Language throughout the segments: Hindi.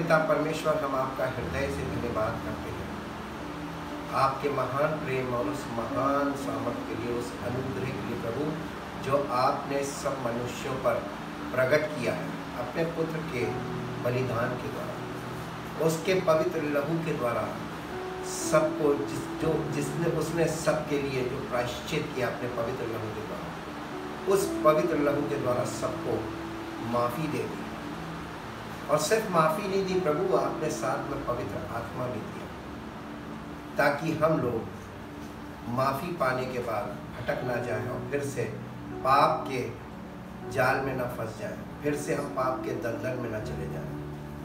पिता परमेश्वर, हम आपका हृदय से धन्यवाद करते हैं आपके महान प्रेम और उस महान सामर्थ्य के लिए, उस अनुग्रह के लिए प्रभु, जो आपने सब मनुष्यों पर प्रकट किया है अपने पुत्र के बलिदान के द्वारा, उसके पवित्र लहू के द्वारा। सबको जिसने उसने सबके लिए जो प्रायश्चित किया अपने पवित्र लहू के द्वारा, उस पवित्र लहू के द्वारा सबको माफ़ी दे दी। और सिर्फ माफ़ी नहीं दी प्रभु, आपने साथ में पवित्र आत्मा भी दिया, ताकि हम लोग माफ़ी पाने के बाद भटक ना जाएं और फिर से पाप के जाल में ना फंस जाएं, फिर से हम पाप के दलदल में ना चले जाएं।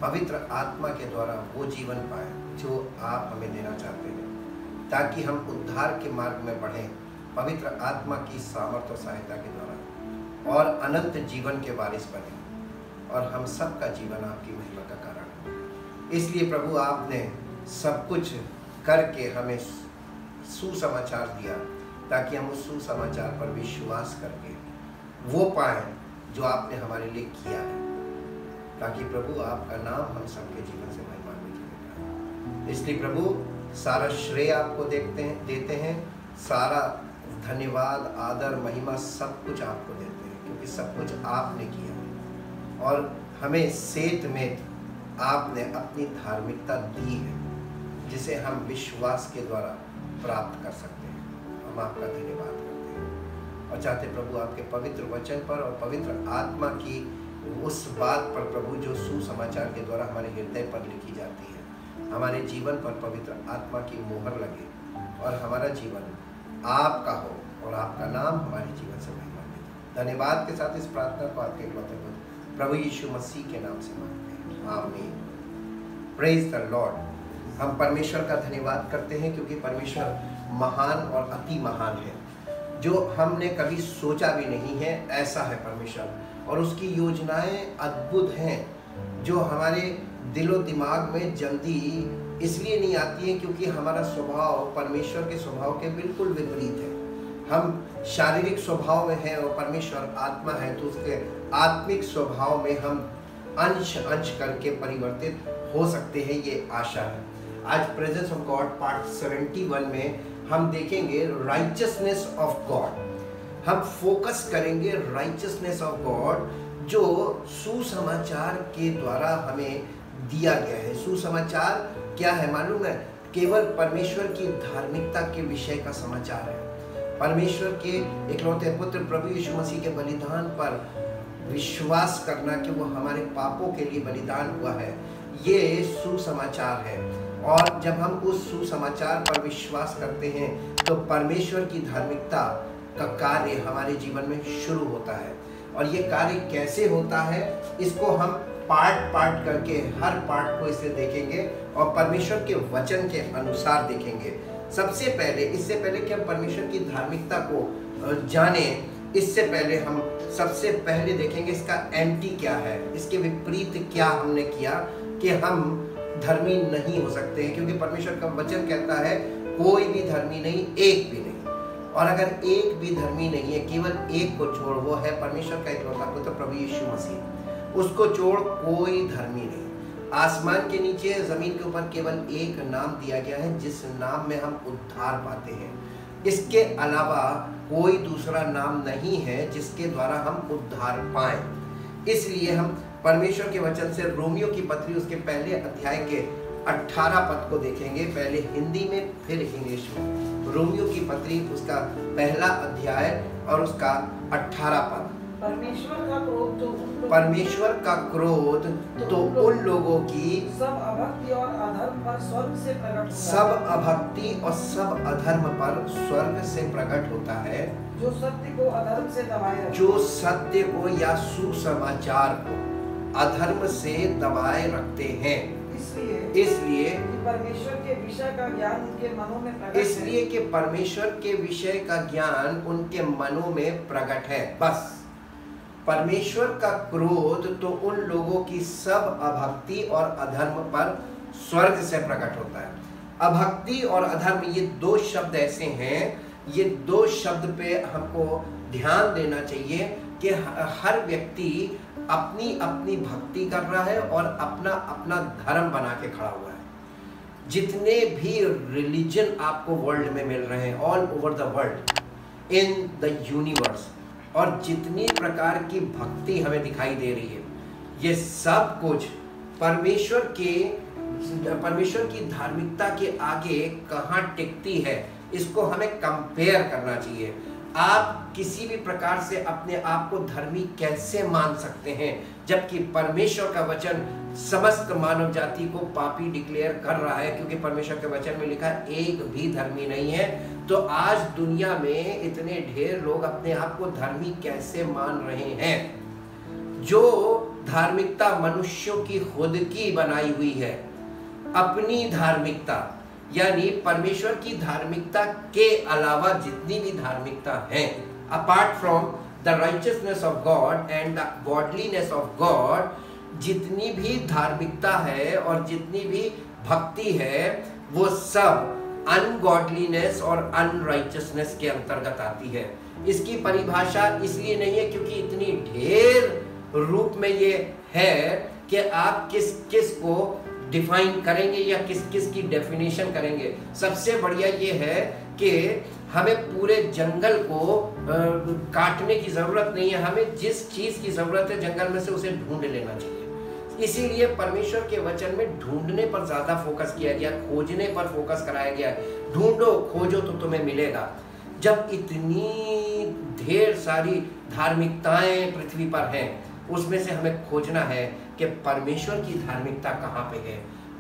पवित्र आत्मा के द्वारा वो जीवन पाएं जो आप हमें देना चाहते हैं, ताकि हम उद्धार के मार्ग में बढ़ें पवित्र आत्मा की सामर्थ्य और सहायता के द्वारा, और अनंत जीवन के वारिस बने, और हम सबका जीवन आपकी महिमा का कारण हो। इसलिए प्रभु, आपने सब कुछ करके हमें सुसमाचार दिया, ताकि हम उस सुसमाचार पर विश्वास करके वो पाएं जो आपने हमारे लिए किया है, ताकि प्रभु आपका नाम हम सबके जीवन से महिमान्वित हो। इसलिए प्रभु, सारा श्रेय आपको देते हैं, सारा धन्यवाद, आदर, महिमा सब कुछ आपको देते हैं, क्योंकि सब कुछ आपने किया है और हमें सेत में आपने अपनी धार्मिकता दी है, जिसे हम विश्वास के द्वारा प्राप्त कर सकते हैं। हम आपका धन्यवाद करते हैं और चाहते प्रभु आपके पवित्र वचन पर और पवित्र आत्मा की उस बात पर प्रभु, जो सुसमाचार के द्वारा हमारे हृदय पर लिखी जाती है, हमारे जीवन पर पवित्र आत्मा की मोहर लगे और हमारा जीवन आपका हो और आपका नाम हमारे जीवन से महिमान्वित हो। धन्यवाद के साथ इस प्रार्थना को आपके इकलौते पुत्र प्रभु यीशु मसीह के नाम से मांगते हैं, आमीन। Praise the Lord. हम परमेश्वर का धन्यवाद करते हैं, क्योंकि परमेश्वर महान और अति महान है, जो हमने कभी सोचा भी नहीं है ऐसा है परमेश्वर, और उसकी योजनाएं अद्भुत हैं, जो हमारे दिलो दिमाग में जल्दी इसलिए नहीं आती हैं क्योंकि हमारा स्वभाव परमेश्वर के स्वभाव के बिल्कुल विपरीत है। हम शारीरिक स्वभाव में हैं और परमेश्वर आत्मा है, तो उसके आत्मिक स्वभाव में हम अंश अंश करके परिवर्तित हो सकते हैं, ये आशा है। आज प्रेजेंस ऑफ गॉड पार्ट 71 में हम देखेंगे राइचियसनेस ऑफ गॉड। हम फोकस करेंगे राइचियसनेस ऑफ गॉड, जो सुसमाचार के द्वारा हमें दिया गया है। सुसमाचार क्या है मालूम है? केवल परमेश्वर की धार्मिकता के विषय का समाचार है। परमेश्वर के इकलौते पुत्र प्रभु यीशु मसीह के बलिदान पर विश्वास करना कि वो हमारे पापों के लिए बलिदान हुआ है, ये सुसमाचार है। और जब हम उस सुसमाचार पर विश्वास करते हैं तो परमेश्वर की धार्मिकता का कार्य हमारे जीवन में शुरू होता है। और ये कार्य कैसे होता है, इसको हम पार्ट पार्ट करके हर पार्ट को इसे देखेंगे और परमेश्वर के वचन के अनुसार देखेंगे। सबसे पहले, इससे पहले कि हम परमेश्वर की धार्मिकता को जाने, इससे पहले हम सबसे पहले देखेंगे इसका एंटी क्या है, इसके विपरीत क्या हमने किया कि हम धर्मी नहीं हो सकते हैं। क्योंकि परमेश्वर का वचन कहता है कोई भी धर्मी नहीं, एक भी नहीं। और अगर एक भी धर्मी नहीं है, केवल एक को छोड़, वो है परमेश्वर का इकलौता पुत्र प्रभु यीशु मसीह, उसको छोड़ कोई धर्मी नहीं। आसमान के नीचे, जमीन के ऊपर केवल एक नाम दिया गया है, जिस नाम में हम उद्धार पाते हैं। इसके अलावा कोई दूसरा नाम नहीं है जिसके द्वारा हम उद्धार पाएं। इसलिए हम परमेश्वर के वचन से रोमियो की पत्री उसके पहले अध्याय के 18 पद को देखेंगे, पहले हिंदी में फिर इंग्लिश में। रोमियो की पत्री उसका पहला अध्याय और उसका 18 पद। परमेश्वर का क्रोध तो उन लोगों की सब अभक्ति और अधर्म पर स्वर्ग से प्रकट होता है, सब अभक्ति और सब अधर्म पर स्वर्ग से प्रकट होता है, जो सत्य को अधर्म से दबाए रखते हैं। जो सत्य को या सुसमाचार को अधर्म से दबाए रखते हैं। इसलिए परमेश्वर के विषय का ज्ञान उनके मनों में प्रकट है। इसलिए कि परमेश्वर के विषय का ज्ञान उनके मनों में प्रकट है। बस परमेश्वर का क्रोध तो उन लोगों की सब अभक्ति और अधर्म पर स्वर्ग से प्रकट होता है। अभक्ति और अधर्म, ये दो शब्द ऐसे हैं, ये दो शब्द पे हमको ध्यान देना चाहिए कि हर व्यक्ति अपनी अपनी भक्ति कर रहा है और अपना अपना धर्म बना के खड़ा हुआ है। जितने भी रिलीजन आपको वर्ल्ड में मिल रहे हैं, all over the world in the universe, और जितनी प्रकार की भक्ति हमें दिखाई दे रही है, ये सब कुछ परमेश्वर की धार्मिकता के आगे कहाँ टिकती है, इसको हमें कंपेयर करना चाहिए। आप किसी भी प्रकार से अपने आप को धर्मी कैसे मान सकते हैं, जबकि परमेश्वर का वचन समस्त मानव जाति को पापी डिक्लेयर कर रहा है, क्योंकि परमेश्वर के वचन में लिखा है एक भी धर्मी नहीं है। तो आज दुनिया में इतने ढेर लोग अपने आप को धर्मी कैसे मान रहे हैं? जो धार्मिकता मनुष्यों की खुद की बनाई हुई है, अपनी धार्मिकता, यानी परमेश्वर की धार्मिकता के अलावा जितनी भी धार्मिकता है, apart from the righteousness of God and the godliness of God, जितनी भी धार्मिकता है और जितनी भी भक्ति है, वो सब अनगॉडलीनेस और अनराइचियसनेस के अंतर्गत आती है। इसकी परिभाषा इसलिए नहीं है क्योंकि इतनी ढेर रूप में ये है कि आप किस किस को डिफाइन करेंगे या किस किस की डेफिनेशन करेंगे। सबसे बढ़िया ये है कि हमें पूरे जंगल को काटने की जरूरत नहीं है, हमें जिस चीज की जरूरत है जंगल में से उसे ढूंढ लेना चाहिए। इसीलिए परमेश्वर के वचन में ढूंढने पर ज्यादा फोकस किया गया, खोजने पर फोकस कराया गया। ढूंढो खोजो तो तुम्हें मिलेगा। जब इतनी ढेर सारी धार्मिकताएं पृथ्वी पर हैं, उसमें से हमें खोजना है कि परमेश्वर की धार्मिकता कहाँ पे है,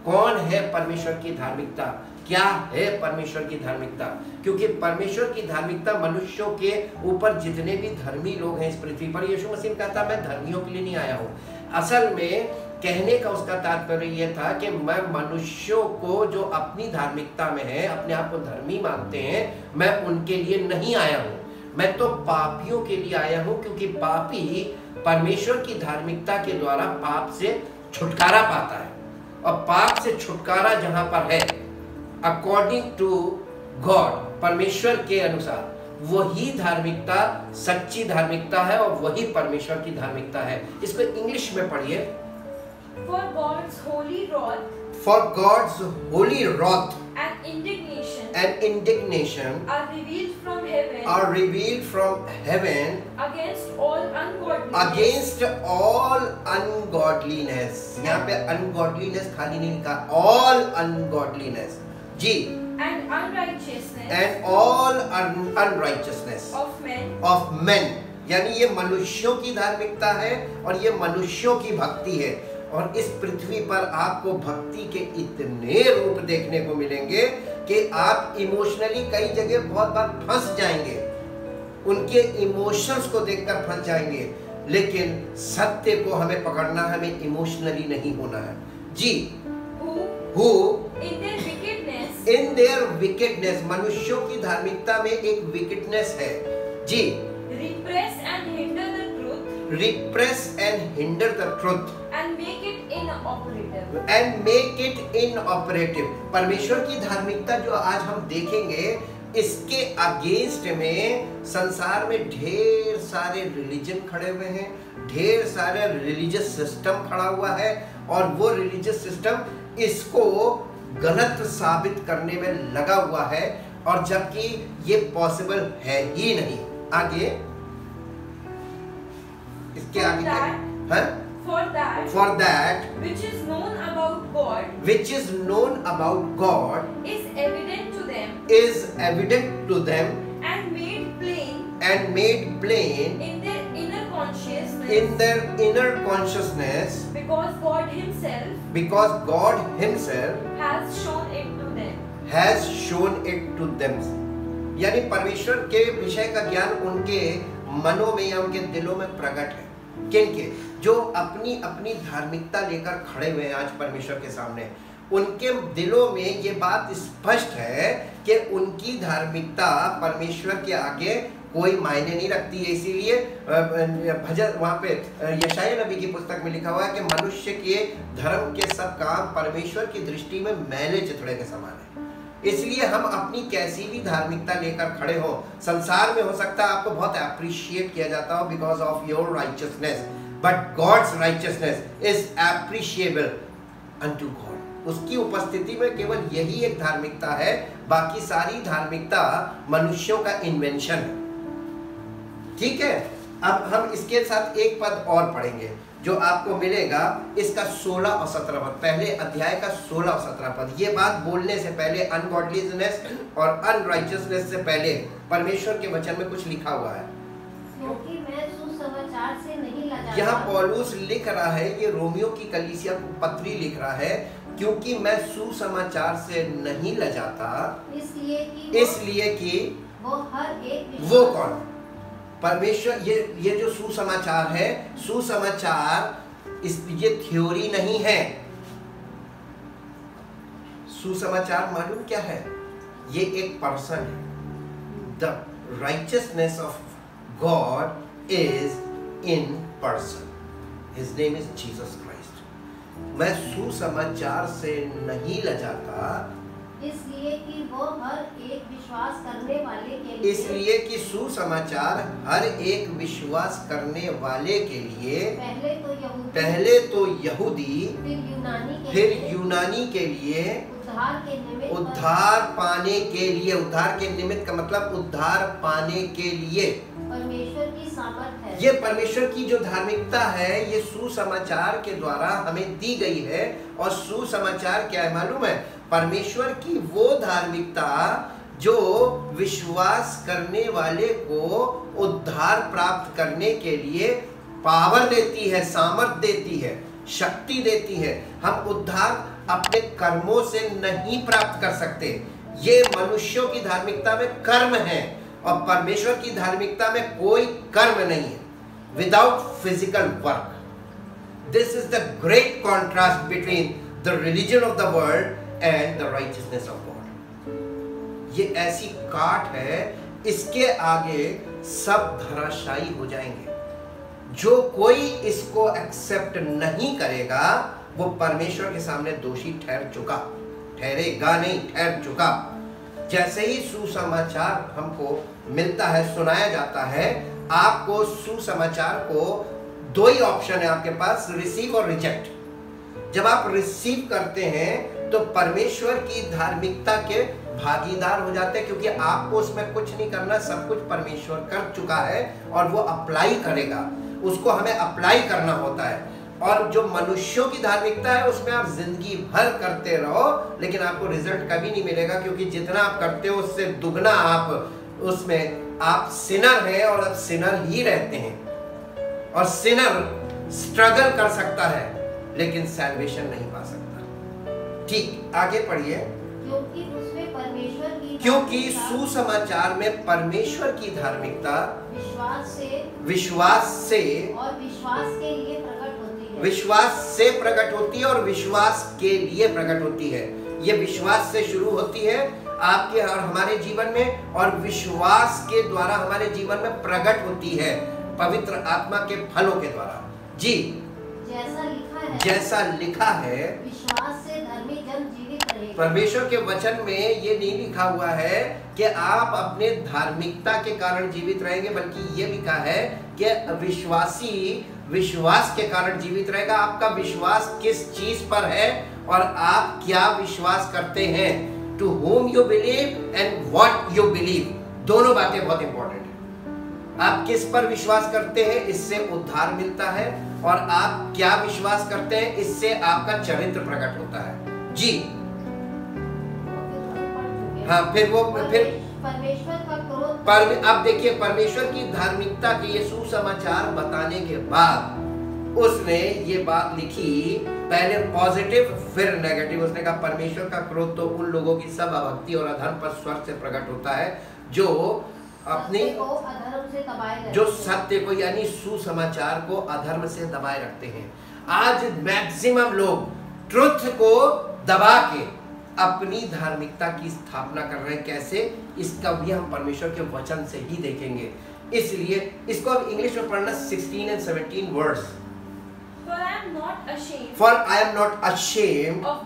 कौन है परमेश्वर की धार्मिकता, क्या है परमेश्वर की धार्मिकता। क्योंकि परमेश्वर की धार्मिकता मनुष्यों के ऊपर जितने भी धर्मी लोग हैं इस पृथ्वी पर, यीशु मसीह कहता मैं धर्मियों के लिए नहीं आया हूँ। असल में कहने का उसका तात्पर्य यह था कि मैं मनुष्यों को जो अपनी धार्मिकता में है, अपने आप को धर्मी मानते हैं, मैं उनके लिए नहीं आया हूँ, मैं तो पापियों के लिए आया हूँ। क्योंकि पापी परमेश्वर की धार्मिकता के द्वारा पाप से छुटकारा पाता है, और पाप से छुटकारा जहां पर है अकॉर्डिंग टू गॉड, परमेश्वर के अनुसार, वही धार्मिकता सच्ची धार्मिकता है और वही परमेश्वर की धार्मिकता है। इसको इंग्लिश में पढ़िए। For God's holy wrath, For God's holy wrath and indignation are revealed from heaven against all ungodliness. यहाँ पे ungodliness खाली नहीं लिखा, all ungodliness ji, and unrighteousness of men. यानी ये मनुष्यों की धार्मिकता है और ये मनुष्यों की भक्ति है। और इस पृथ्वी पर आपको भक्ति के इतने रूप देखने को मिलेंगे कि आप इमोशनली कई जगह बहुत बार फंस जाएंगे, उनके इमोशंस को देखकर फंस जाएंगे। लेकिन सत्य को हमें पकड़ना है, हमें इमोशनली नहीं होना है जी। Who in their wickedness, मनुष्यों की धार्मिकता में एक विकेटनेस है जी। repress and hinder the truth and make it inoperative. परमेश्वर की धार्मिकता जो आज हम देखेंगे, इसके अगेंस्ट में संसार में ढेर सारे रिलीजन खड़े हुए हैं, ढेर सारे रिलीजियस सिस्टम खड़ा हुआ है, और वो रिलीजियस सिस्टम इसको गलत साबित करने में लगा हुआ है, और जबकि ये पॉसिबल है ही नहीं। आगे इसके आगे for that which is known about God is evident to them and made plain in their inner consciousness because God himself has shown it to them। यानी परमेश्वर के विषय का ज्ञान उनके मनों में या उनके दिलों में प्रकट है। किनके? जो अपनी अपनी धार्मिकता लेकर खड़े हुए हैं आज परमेश्वर के सामने, उनके दिलों में ये बात स्पष्ट है कि उनकी धार्मिकता परमेश्वर के आगे कोई मायने नहीं रखती है। इसीलिए भजन वहाँ पे यशायाह नबी की पुस्तक में लिखा हुआ है कि मनुष्य के धर्म के सब काम परमेश्वर की दृष्टि में मैले चिथड़े के समान है। इसलिए हम अपनी कैसी भी धार्मिकता लेकर खड़े हो, संसार में हो सकता है आपको बहुत अप्रिशिएट किया जाता हो because of your righteousness, but God's righteousness is appreciable unto God. उसकी उपस्थिति में केवल यही एक धार्मिकता है, बाकी सारी धार्मिकता मनुष्यों का इन्वेंशन है। ठीक है, अब हम इसके साथ एक पद और पढ़ेंगे जो आपको मिलेगा इसका 16 और 17 पद, पहले अध्याय का 16 और 17 पद। ये बात बोलने से पहले, अनगॉडलीनेस और अनराइचियसनेस से पहले परमेश्वर के वचन में कुछ लिखा हुआ है। क्योंकि मैं सुसमाचार से नहीं लजाता। यहाँ पौलुस लिख रहा है, ये रोमियो की कलीसिया को पत्री लिख रहा है, क्योंकि मैं सुसमाचार से नहीं लजाता, इसलिए कि वो हर एक वो कौन? परमेश्वर। ये जो सुसमाचार है, सुसमाचार ये थ्योरी नहीं है। सुसमाचार मालूम क्या है? ये एक पर्सन है। The righteousness of God is in person, his name is Jesus Christ. मैं सुसमाचार से नहीं लजाता, इसलिए कि वो हर एक विश्वास करने वाले के लिए, इसलिए कि सुसमाचार हर एक विश्वास करने वाले के लिए, पहले तो यहूदी फिर यूनानी के लिए उद्धार पाने के लिए, उद्धार के निमित्त का मतलब उद्धार पाने के लिए परमेश्वर की सामर्थ है। ये परमेश्वर की जो धार्मिकता है, ये सुसमाचार के द्वारा हमें दी गई है। और सुसमाचार क्या है मालूम है? परमेश्वर की वो धार्मिकता जो विश्वास करने वाले को उद्धार प्राप्त करने के लिए पावर देती है, सामर्थ देती है, शक्ति देती है। हम उद्धार अपने कर्मों से नहीं प्राप्त कर सकते। ये मनुष्यों की धार्मिकता में कर्म है और परमेश्वर की धार्मिकता में कोई कर्म नहीं है, without physical work. This is the great contrast between the religion of the world and the righteousness of God. ये ऐसी काट है, इसके आगे सब धराशायी हो जाएंगे। जो कोई इसको एक्सेप्ट नहीं करेगा वो परमेश्वर के सामने दोषी ठहरेगा नहीं, ठहर चुका। जैसे ही सुसमाचार हमको मिलता है, सुनाया जाता है, आपको सुसमाचार को दो ही ऑप्शन है आपके पास, रिसीव और रिजेक्ट। जब आप रिसीव करते हैं तो परमेश्वर की धार्मिकता के भागीदार हो जाते हैं, क्योंकि आपको उसमें कुछ नहीं करना, सब कुछ परमेश्वर कर चुका है और वो अप्लाई करेगा। उसको हमें अप्लाई करना होता है। और जो मनुष्यों की धार्मिकता है उसमें आप जिंदगी भर करते रहो, लेकिन आपको रिजल्ट कभी नहीं मिलेगा, क्योंकि जितना आप करते हो उससे दुगना आप उसमें आप सिनर हैं और आप सिनर ही रहते हैं। और सिनर स्ट्रगल कर सकता है लेकिन सैल्वेशन नहीं पा सकता। ठीक, आगे पढ़िए। क्योंकि सुसमाचार में परमेश्वर की धार्मिकता विश्वास से और विश्वास के लिए प्रकट होती है। विश्वास से प्रकट होती है और विश्वास के लिए प्रकट होती है। ये विश्वास से शुरू होती है आपके और हमारे जीवन में, और विश्वास के द्वारा हमारे जीवन में प्रकट होती है पवित्र आत्मा के फलों के द्वारा। जी, जैसा लिखा है विश्वास से धर्मी जन जीवित रहेगा। परमेश्वर के वचन में ये नहीं लिखा हुआ है कि आप अपने धार्मिकता के कारण जीवित रहेंगे, बल्कि ये लिखा है कि विश्वासी विश्वास के कारण जीवित रहेगा। आपका विश्वास किस चीज पर है और आप क्या विश्वास करते हैं? To whom you believe and what you believe, दोनों बातें बहुत इंपॉर्टेंट है। आप किस पर विश्वास करते हैं, इससे उद्धार मिलता है, और आप क्या विश्वास करते हैं, इससे आपका चरित्र प्रकट होता है। जी हाँ, फिर परमेश्वर का क्रोध। अब देखिए, परमेश्वर की धार्मिकता के ये सुसमाचार बताने के बाद उसने ये बात लिखी, पहले पॉजिटिव फिर नेगेटिव। उसने कहा परमेश्वर का क्रोध तो उन लोगों की सब अभक्ति और अधर्म पर स्वर्ग से प्रकट होता है जो अपने अधर्म से दबाए, जो सत्य को यानी सुसमाचार को अधर्म से दबाए रखते हैं। आज मैक्सिमम लोग ट्रुथ को दबा के अपनी धार्मिकता की स्थापना कर रहे हैं। कैसे? इसका भी हम परमेश्वर के वचन से ही देखेंगे। इसलिए इसको अब इंग्लिश में पढ़ना 16 and 17 words. For I am not ashamed of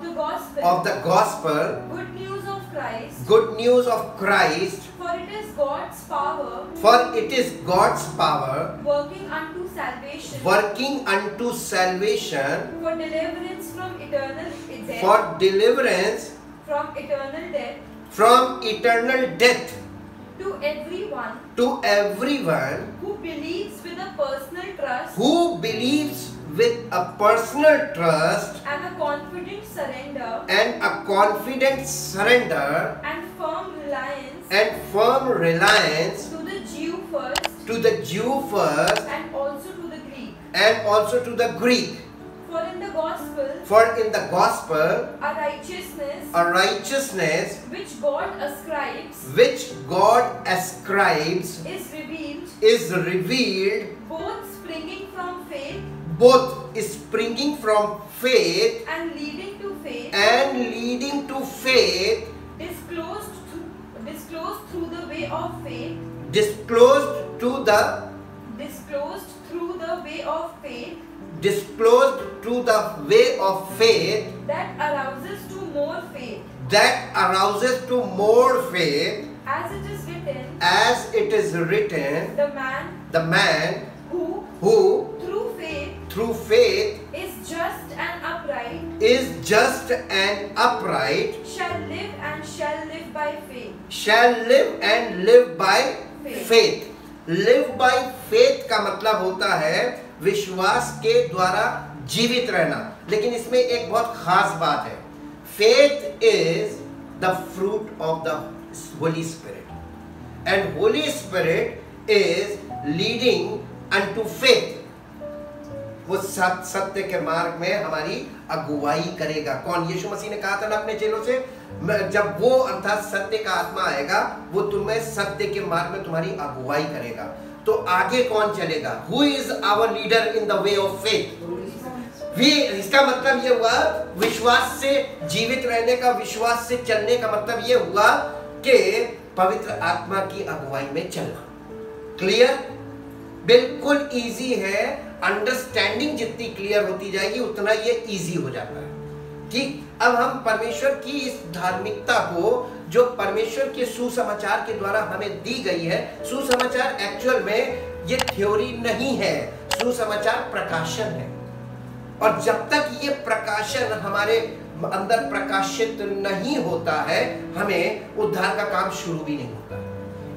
the gospel, good news of Christ, good news of Christ, for it is God's power for it is God's power working unto salvation, working unto salvation, for deliverance from eternal death, for deliverance from eternal death, from eternal death to everyone to everyone who believes with a personal trust who believes with a personal trust and a confident surrender and a confident surrender and firm reliance and firm reliance to the Jew first to the Jew first and also to the Greek. and also to the Greek. For in the gospel For in the gospel a righteousness a righteousness which God ascribes which God ascribes is revealed, both springing from faith faith and leading to faith, and leading to faith, disclosed through the way of faith, disclosed through the way of faith that arouses to more faith, as it is written, the man who through faith is just and upright shall live by faith. Live by faith का मतलब होता है विश्वास के द्वारा जीवित रहना। लेकिन इसमें एक बहुत खास बात है, faith is the fruit of the Holy Spirit and Holy Spirit is leading unto faith. वो सत्य के मार्ग में हमारी अगुवाई करेगा। कौन? यीशु मसीह ने कहा था ना अपने चेलों से, जब वो अर्थात सत्य का आत्मा आएगा वो तुम्हें सत्य के मार्ग में तुम्हारी अगुवाई करेगा। तो आगे कौन चलेगा? Who is our leader in the way of faith? इसका मतलब ये हुआ विश्वास से जीवित रहने का, विश्वास से चलने का मतलब ये हुआ कि पवित्र आत्मा की अगुवाई में चलना। क्लियर? बिल्कुल इजी है। अंडरस्टैंडिंग जितनी क्लियर होती जाएगी उतना ये इजी हो जाता है। ठीक, अब हम परमेश्वर की इस धार्मिकता को जो परमेश्वर के सुसमाचार के द्वारा हमें दी गई है, सुसमाचार एक्चुअल में ये थ्योरी नहीं है, सुसमाचार प्रकाशन है। और जब तक ये प्रकाशन हमारे अंदर प्रकाशित नहीं होता है हमें उद्धार का काम शुरू भी नहीं होता है।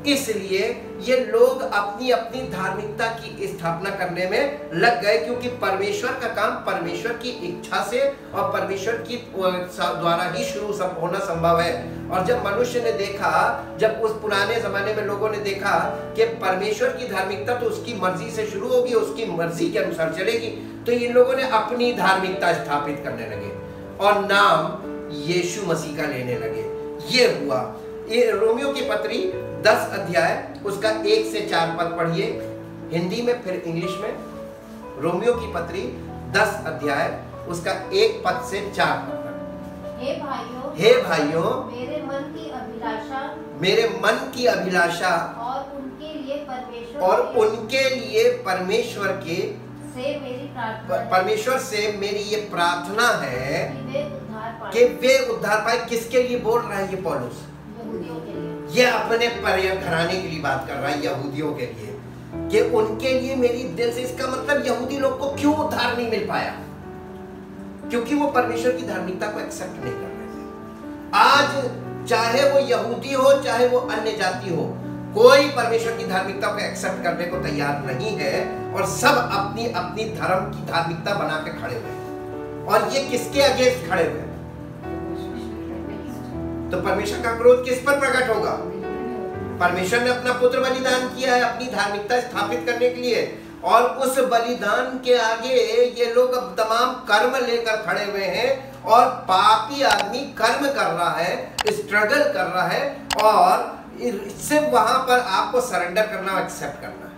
इसलिए ये लोग अपनी अपनी धार्मिकता की स्थापना करने में लग गए, क्योंकि परमेश्वर का काम परमेश्वर की इच्छा से और परमेश्वर की द्वारा ही शुरू होना संभव है। और जब मनुष्य ने देखा, जब उस पुराने जमाने में लोगों ने देखा कि परमेश्वर की धार्मिकता तो उसकी मर्जी से शुरू होगी, उसकी मर्जी के अनुसार चलेगी, तो इन लोगों ने अपनी धार्मिकता स्थापित करने लगे और नाम यीशु मसीह का लेने लगे। ये हुआ। ये रोमियो की पत्री 10 अध्याय उसका 1 से 4 पद पढ़िए, हिंदी में फिर इंग्लिश में। रोमियो की पत्री 10 अध्याय उसका 1 पद से 4 पद तक। हे भाइयों, मेरे मन की अभिलाषा और उनके लिए परमेश्वर से मेरी ये प्रार्थना है कि वे उद्धार पाए। किसके लिए बोल रहा है ये पौलुस? ये अपने घराने के लिए बात कर रहा है, यहूदियों के लिए, कि उनके लिए मेरी दिल से। इसका मतलब यहूदी लोग को क्यों उद्धार नहीं मिल पाया? क्योंकि वो परमेश्वर की धार्मिकता को एक्सेप्ट नहीं कर रहे थे। आज चाहे वो यहूदी हो चाहे वो अन्य जाति हो, कोई परमेश्वर की धार्मिकता को एक्सेप्ट करने को तैयार नहीं है और सब अपनी अपनी धर्म की धार्मिकता बना के खड़े हुए हैं। और ये किसके अगेंस्ट खड़े हुए हैं? तो परमेश्वर का क्रोध किस पर प्रकट होगा? परमेश्वर ने अपना पुत्र बलिदान किया है अपनी धार्मिकता स्थापित करने के लिए, और उस बलिदान के आगे ये लोग अब तमाम कर्म लेकर खड़े हुए हैं और पापी आदमी कर्म कर रहा है, स्ट्रगल कर रहा है, और सिर्फ वहां पर आपको सरेंडर करना, एक्सेप्ट करना है,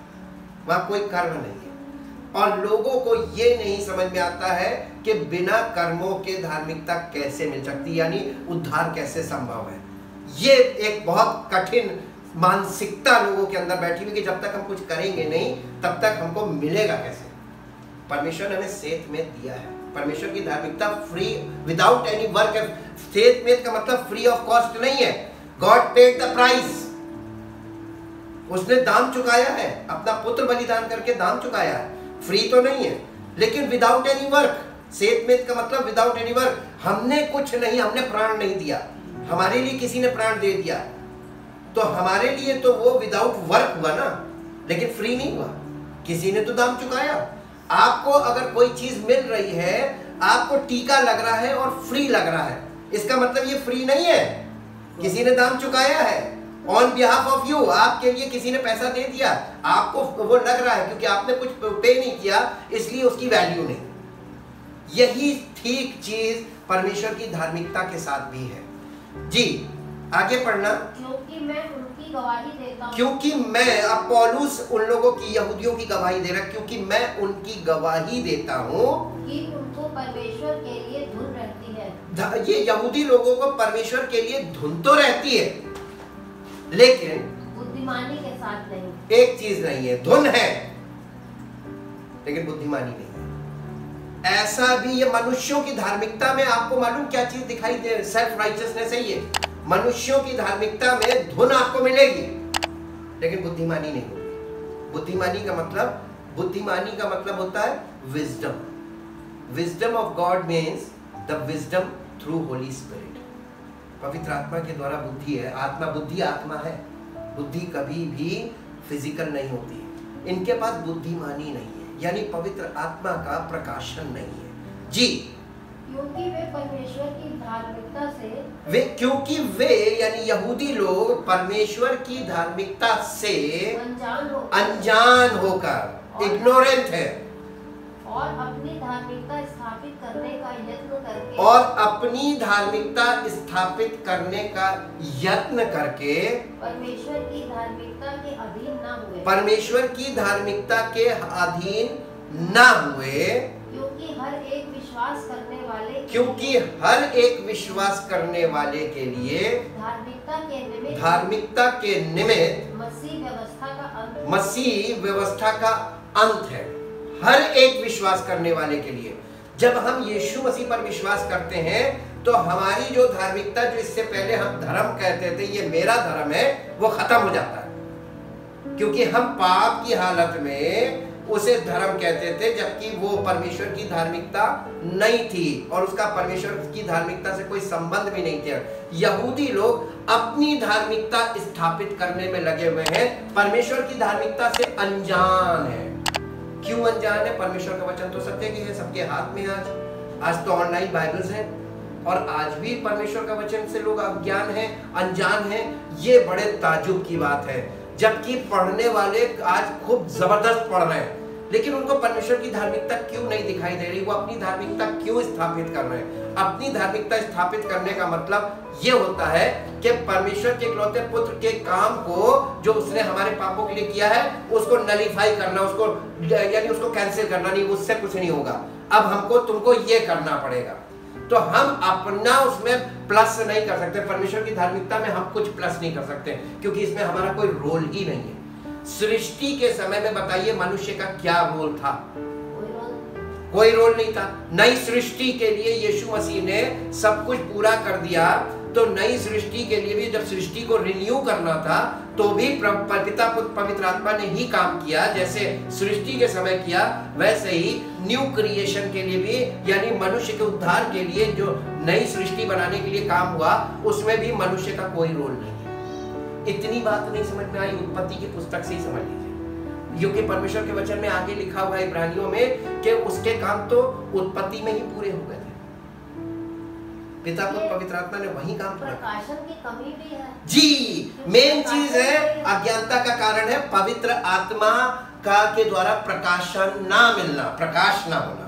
वहां कोई कर्म नहीं है। और लोगों को ये नहीं समझ में आता है कि बिना कर्मों के धार्मिकता कैसे मिल सकती, यानी उद्धार कैसे संभव है। ये एक बहुत कठिन मानसिकता लोगों के अंदर बैठी हुई कि जब तक हम कुछ करेंगे नहीं तब तक हमको मिलेगा कैसे। परमेश्वर ने हमें सेहत में दिया है, परमेश्वर की धार्मिकता फ्री विदाउट एनी वर्क है। फेथ मेथ का मतलब फ्री ऑफ कॉस्ट नहीं है। गॉड पेड द प्राइस, उसने दाम चुकाया है, अपना पुत्र बलिदान करके दाम चुकाया है, फ्री तो नहीं है। लेकिन विदाउट एनी वर्क, सेथ मेथ का मतलब विदाउट एनी वर्क, हमने कुछ नहीं, हमने प्राण नहीं दिया, हमारे लिए किसी ने प्राण दे दिया, तो हमारे लिए तो वो विदाउट वर्क हुआ ना, लेकिन फ्री नहीं हुआ, किसी ने तो दाम चुकाया। आपको अगर कोई चीज मिल रही है, आपको टीका लग रहा है और फ्री लग रहा है, इसका मतलब ये फ्री नहीं है, किसी ने दाम चुकाया है ऑन बिहाफ ऑफ यू, आपके लिए किसी ने पैसा दे दिया, आपको वो लग रहा है क्योंकि आपने कुछ पे नहीं किया इसलिए उसकी वैल्यू नहीं। यही ठीक चीज परमेश्वर की धार्मिकता के साथ भी है। जी आगे पढ़ना। क्योंकि मैं उनकी गवाही देता हूँ, क्योंकि मैं, अब पौलुस उन लोगों की, यहूदियों की गवाही दे रहा है, क्योंकि मैं उनकी गवाही देता हूँ कि उनको परमेश्वर के लिए धुन रहती है। ये यहूदी लोगों को परमेश्वर के लिए धुन तो रहती है, लेकिन बुद्धिमानी के साथ नहीं। एक चीज नहीं है, धुन है लेकिन बुद्धिमानी नहीं है। ऐसा भी ये मनुष्यों की धार्मिकता में आपको मालूम क्या चीज दिखाई दे, सेल्फ राइचियसनेस है ये। मनुष्यों की धार्मिकता में धुन आपको मिलेगी लेकिन बुद्धिमानी नहीं होगी। बुद्धिमानी का मतलब होता है wisdom. Wisdom of God means the wisdom through Holi spirit. पवित्र आत्मा के द्वारा बुद्धि है। आत्मा, बुद्धि आत्मा है, बुद्धि कभी भी फिजिकल नहीं होती है। इनके पास बुद्धिमानी नहीं है, यानी पवित्र आत्मा का प्रकाशन नहीं है। जी, क्योंकि वे परमेश्वर की धार्मिकता से, क्योंकि वे यानी यहूदी लोग परमेश्वर की धार्मिकता से अनजान होकर इग्नोरेंट है, और अपनी धार्मिकता स्थापित करने का यत्न करके परमेश्वर की धार्मिकता के अधीन ना हुए, परमेश्वर की धार्मिकता के अधीन ना हुए, क्योंकि हर एक विश्वास करने वाले के लिए धार्मिकता के निमित्त मसीह व्यवस्था का अंत है। हर एक विश्वास करने वाले के लिए। जब हम यीशु मसीह पर विश्वास करते हैं तो हमारी जो धार्मिकता, जो इससे पहले हम धर्म कहते थे, ये मेरा धर्म है, वो खत्म हो जाता है। क्योंकि हम पाप की हालत में उसे धर्म कहते थे, जबकि वो परमेश्वर की धार्मिकता नहीं थी और उसका परमेश्वर की धार्मिकता से कोई संबंध भी नहीं था। यहूदी लोग अपनी धार्मिकता स्थापित करने में लगे हुए हैं, परमेश्वर की धार्मिकता से अनजान है। क्यों अनजान है? परमेश्वर का वचन तो सत्य की है, सबके हाथ में। आज तो ऑनलाइन बाइबल्स हैं और आज भी परमेश्वर का वचन से लोग अज्ञान हैं, अनजान हैं। ये बड़े ताजुब की बात है, जबकि पढ़ने वाले आज खूब जबरदस्त पढ़ रहे हैं, लेकिन उनको परमेश्वर की धार्मिकता क्यों नहीं दिखाई दे रही? वो अपनी धार्मिकता क्यों स्थापित कर रहे हैं? अपनी धार्मिकता स्थापित करने का मतलब ये होता है कि परमेश्वर के इकलौते पुत्र के काम को, जो उसने हमारे पापों के लिए किया है, उसको नलीफाई करना, उसको यानी उसको कैंसिल करना। नहीं, उससे कुछ नहीं होगा, अब हमको तुमको ये करना पड़ेगा। तो हम अपना उसमें प्लस नहीं कर सकते। परमेश्वर की धार्मिकता में हम कुछ प्लस नहीं कर सकते, क्योंकि इसमें हमारा कोई रोल ही नहीं है। सृष्टि के समय में बताइए मनुष्य का क्या रोल था? कोई रोल नहीं था। नई सृष्टि के लिए यीशु मसीह ने सब कुछ पूरा कर दिया, तो नई सृष्टि के लिए भी जब सृष्टि को रिन्यू करना था तो भी पिता पुत्र पवित्र आत्मा ने ही काम किया। जैसे सृष्टि के समय किया, वैसे ही न्यू क्रिएशन के लिए भी, यानी मनुष्य के उद्धार के लिए जो नई सृष्टि बनाने के लिए काम हुआ, उसमें भी मनुष्य का कोई रोल नहीं है। इतनी बात नहीं समझ में आई? उत्पत्ति की पुस्तक से ही समझ लीजिए, क्योंकि परमेश्वर के वचन में आगे लिखा हुआ है इब्रानियों में कि उसके काम तो उत्पत्ति में ही पूरे हो गए थे। पिता पुत्र पवित्र आत्मा ने वही काम किया। प्रकाशन की कमी भी है। जी, मेन चीज है, अज्ञानता का कारण है पवित्र आत्मा का के द्वारा प्रकाशन ना मिलना, प्रकाश ना होना,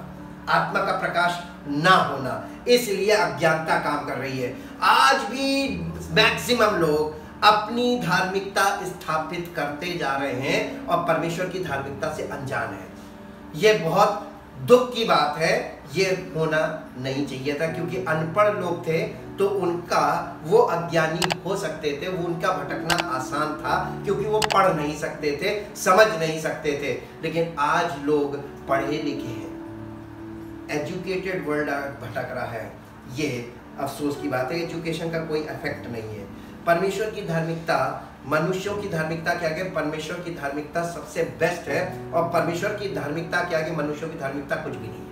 आत्मा का प्रकाश ना होना, इसलिए अज्ञानता काम कर रही है। आज भी मैक्सिमम लोग अपनी धार्मिकता स्थापित करते जा रहे हैं और परमेश्वर की धार्मिकता से अनजान है। ये बहुत दुख की बात है, ये होना नहीं चाहिए था, क्योंकि अनपढ़ लोग थे तो उनका, वो अज्ञानी हो सकते थे, वो उनका भटकना आसान था, क्योंकि वो पढ़ नहीं सकते थे, समझ नहीं सकते थे। लेकिन आज लोग पढ़े लिखे हैं, एजुकेटेड वर्ल्ड भटक रहा है। ये अफसोस की बात है, एजुकेशन का कोई इफेक्ट नहीं है। परमेश्वर की धार्मिकता मनुष्यों की धार्मिकता के आगे परमेश्वर की धार्मिकता सबसे बेस्ट है, और परमेश्वर की धार्मिकता के आगे मनुष्यों की धार्मिकता कुछ भी नहीं है,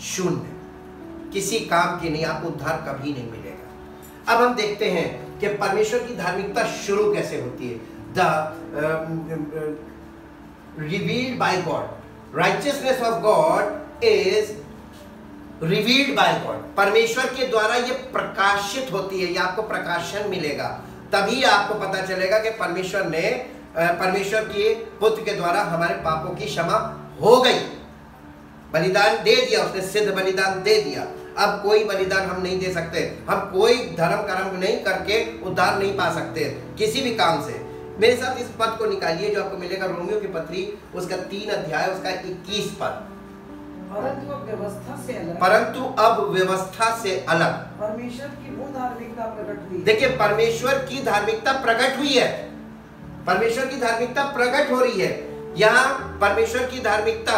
शून्य, किसी काम की नहीं, आपको उद्धार कभी नहीं मिलेगा। अब हम देखते हैं कि परमेश्वर की धार्मिकता शुरू कैसे होती है। The revealed bye God, righteousness of God is revealed bye God. परमेश्वर के द्वारा ये प्रकाशित होती है, ये आपको प्रकाशन मिलेगा, तभी आपको पता चलेगा कि परमेश्वर के पुत्र के द्वारा हमारे पापों की क्षमा हो गई। बलिदान दे दिया उसने, सिद्ध बलिदान दे दिया। अब कोई बलिदान हम नहीं दे सकते, हम कोई धर्म कर्म नहीं करके उद्धार नहीं पा सकते किसी भी काम से। मेरे साथ इस पद को निकालिए जो आपको मिलेगा रोमियो की पत्री उसका 3 अध्याय उसका 21 पद। परंतु अब व्यवस्था से अलग, परंतु अब व्यवस्था से अलग परमेश्वर की वो धार्मिकता प्रकट हुई। देखिए, परमेश्वर की धार्मिकता प्रकट हुई है, परमेश्वर की धार्मिकता प्रकट हो रही है। यहाँ परमेश्वर की धार्मिकता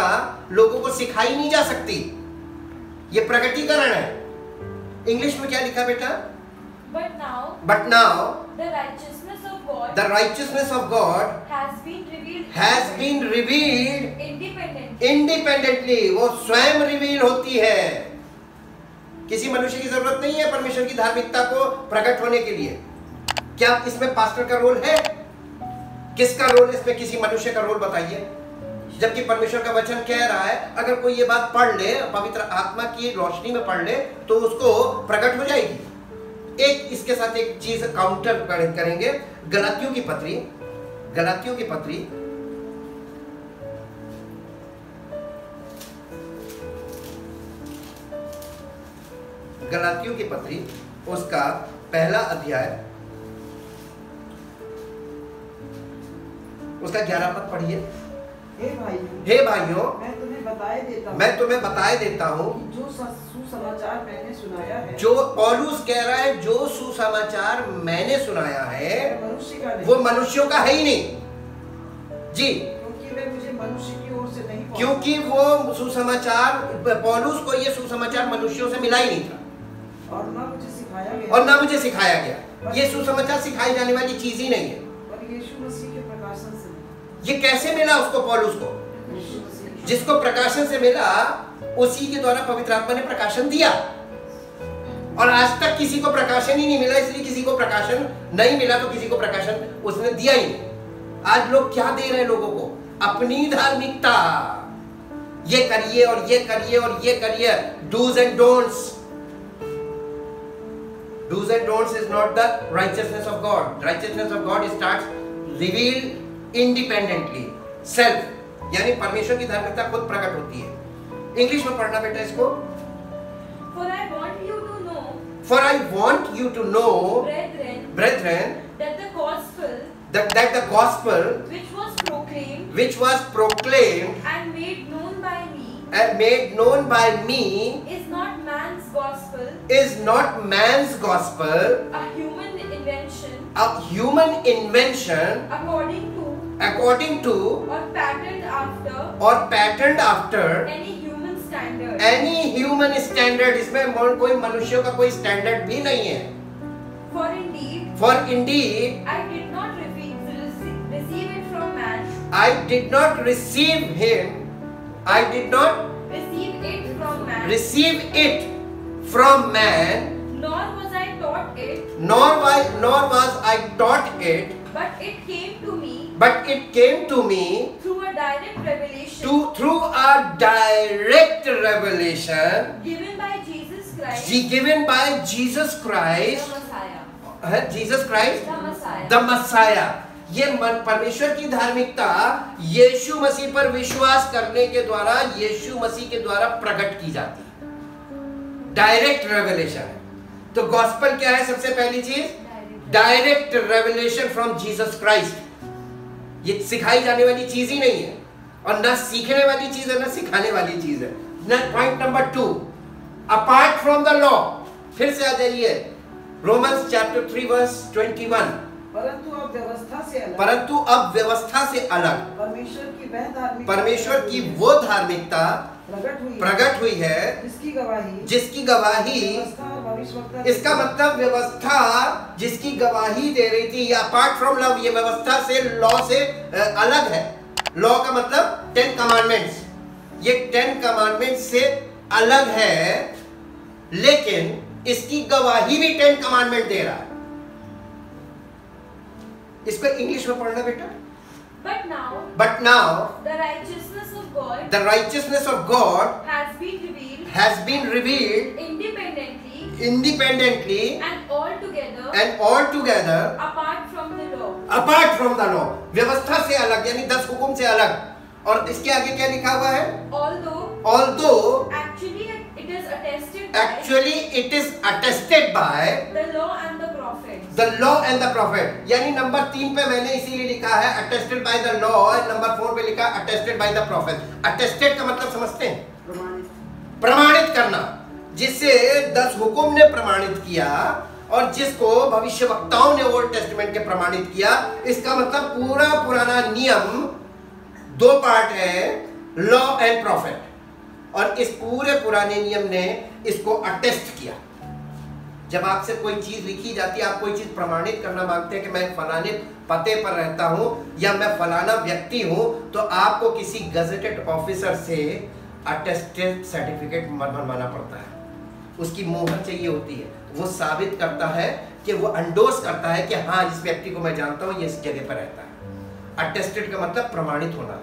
लोगों को सिखाई नहीं जा सकती, ये प्रकटीकरण है। इंग्लिश में क्या लिखा बेटा? But now the righteousness of God the righteousness of God has been revealed independently. independently, वो स्वयं रिवील होती है। किसी मनुष्य की जरूरत नहीं है परमेश्वर की धार्मिकता को प्रकट होने के लिए। क्या इसमें पास्टर का रोल है? किसका रोल इसमें? किसी मनुष्य का रोल बताइए। जबकि परमेश्वर का वचन कह रहा है अगर कोई ये बात पढ़ ले, पवित्र आत्मा की रोशनी में पढ़ ले, तो उसको प्रकट हो जाएगी। एक इसके साथ एक चीज काउंटर करेंगे, गलातियों की पत्री, गलातियों की पत्री गलातियों की पत्री उसका 1 अध्याय उसका 11 पद पढ़िए। हे भाइयों, मैं तुम्हें बताए देता हूँ जो सुसमाचार मैंने सुनाया है, जो पौलुस कह रहा है, जो सुसमाचार मैंने सुनाया है मनुष्य का नहीं, वो मनुष्यों का है ही नहीं जी, क्योंकि वे मुझे मनुष्य की ओर से नहीं पहुंचा। क्योंकि वो सुसमाचार, पौलुस को ये सुसमाचार मनुष्यों से मिला ही नहीं था और ना मुझे सिखाया गया, और ना मुझे सिखाया गया। ये सुसमाचार सिखाई जाने वाली चीज ही नहीं है। और यीशु मसीह के प्रकाशन से ये कैसे मिला उसको? पौलुस को जिसको प्रकाशन से मिला उसी के द्वारा पवित्र आत्मा ने प्रकाशन दिया, और आज तक किसी को प्रकाशन ही नहीं मिला। इसलिए किसी को प्रकाशन नहीं मिला तो किसी को प्रकाशन उसने दिया ही नहीं। आज लोग क्या दे रहे हैं लोगों को? अपनी धार्मिकता, ये करिए और ये करिए और ये करिए, do's and don'ts. Do's and don'ts is not the righteousness of God. Righteousness of God starts revealed independently. Self, यानी परमेश्वर की धार्मिकता खुद प्रकट होती है। इंग्लिश में पढ़ना बेटा इसको। For I want you to know, For I want you to know, brethren, that the gospel the gospel which was proclaimed and made known by me is not man's gospel, a human invention, according to or patterned after any human standard। इसमें कोई मनुष्यों का कोई स्टैंडर्ड भी नहीं है। For indeed I did not receive it from man, I did not receive it from man, nor was I taught it, nor was I taught it, but it came to me through a direct revelation, through a direct revelation given by Jesus Christ, Jesus Christ, the Messiah. the Messiah। ये परमेश्वर की धार्मिकता यीशु मसीह पर विश्वास करने के द्वारा, यीशु मसीह के द्वारा प्रकट की जाती है। डायरेक्ट रेवलेशन है। तो गॉस्पेल क्या है? सबसे पहली चीज direct revelation from Jesus Christ. ये सिखाई जाने वाली चीज ही नहीं है, और ना सीखने वाली चीज है ना सिखाने वाली चीज है। Point number 2, apart from the law. फिर से आ जाइए रोमन्स चैप्टर 3 वर्स 21। परंतु अब व्यवस्था से अलग परमेश्वर की वो धार्मिकता प्रकट हुई है, जिसकी गवाही इसका मतलब व्यवस्था जिसकी गवाही दे रही थी, या अपार्ट फ्रॉम लव, ये व्यवस्था से, लॉ से अलग है। लॉ का मतलब 10 कमांडमेंट्स, ये 10 कमांडमेंट्स से अलग है, लेकिन इसकी गवाही भी 10 कमांडमेंट दे रहा है। इसको इंग्लिश में पढ़ना बेटा। But now the righteousness of God has been revealed independently and altogether apart from the law. व्यवस्था से अलग, यानी 10 हुकुम से अलग। और इसके आगे क्या लिखा हुआ है? Although actually it is attested by the law and the prophets. यानी नंबर 3 पे मैंने इसीलिए लिखा है attested by the law, और नंबर 4 पे लिखा attested by the prophets. attested का मतलब समझते हैं? प्रमाणित करना, जिसे 10 हुकुम ने प्रमाणित किया और जिसको भविष्यवक्ताओं ने ओल्ड टेस्टामेंट के प्रमाणित किया। इसका मतलब पूरा पुराना नियम 2 पार्ट है, लॉ एंड प्रॉफिट, और इस पूरे पुराने नियम ने इसको अटेस्ट किया। जब आपसे कोई चीज लिखी जाती है, आप कोई चीज प्रमाणित करना मांगते हैं कि मैं फलाने पते पर रहता हूं या मैं फलाना व्यक्ति हूं, तो आपको किसी गजेटेड ऑफिसर से अटेस्टेड सर्टिफिकेट बनवाना पड़ता है। उसकी मोहर चाहिए होती है, वो साबित करता है कि वो एंडोर्स करता है कि हाँ, इस व्यक्ति को मैं जानता हूं, ये इस जगह पर रहता है। अटेस्टेड का मतलब प्रमाणित होना।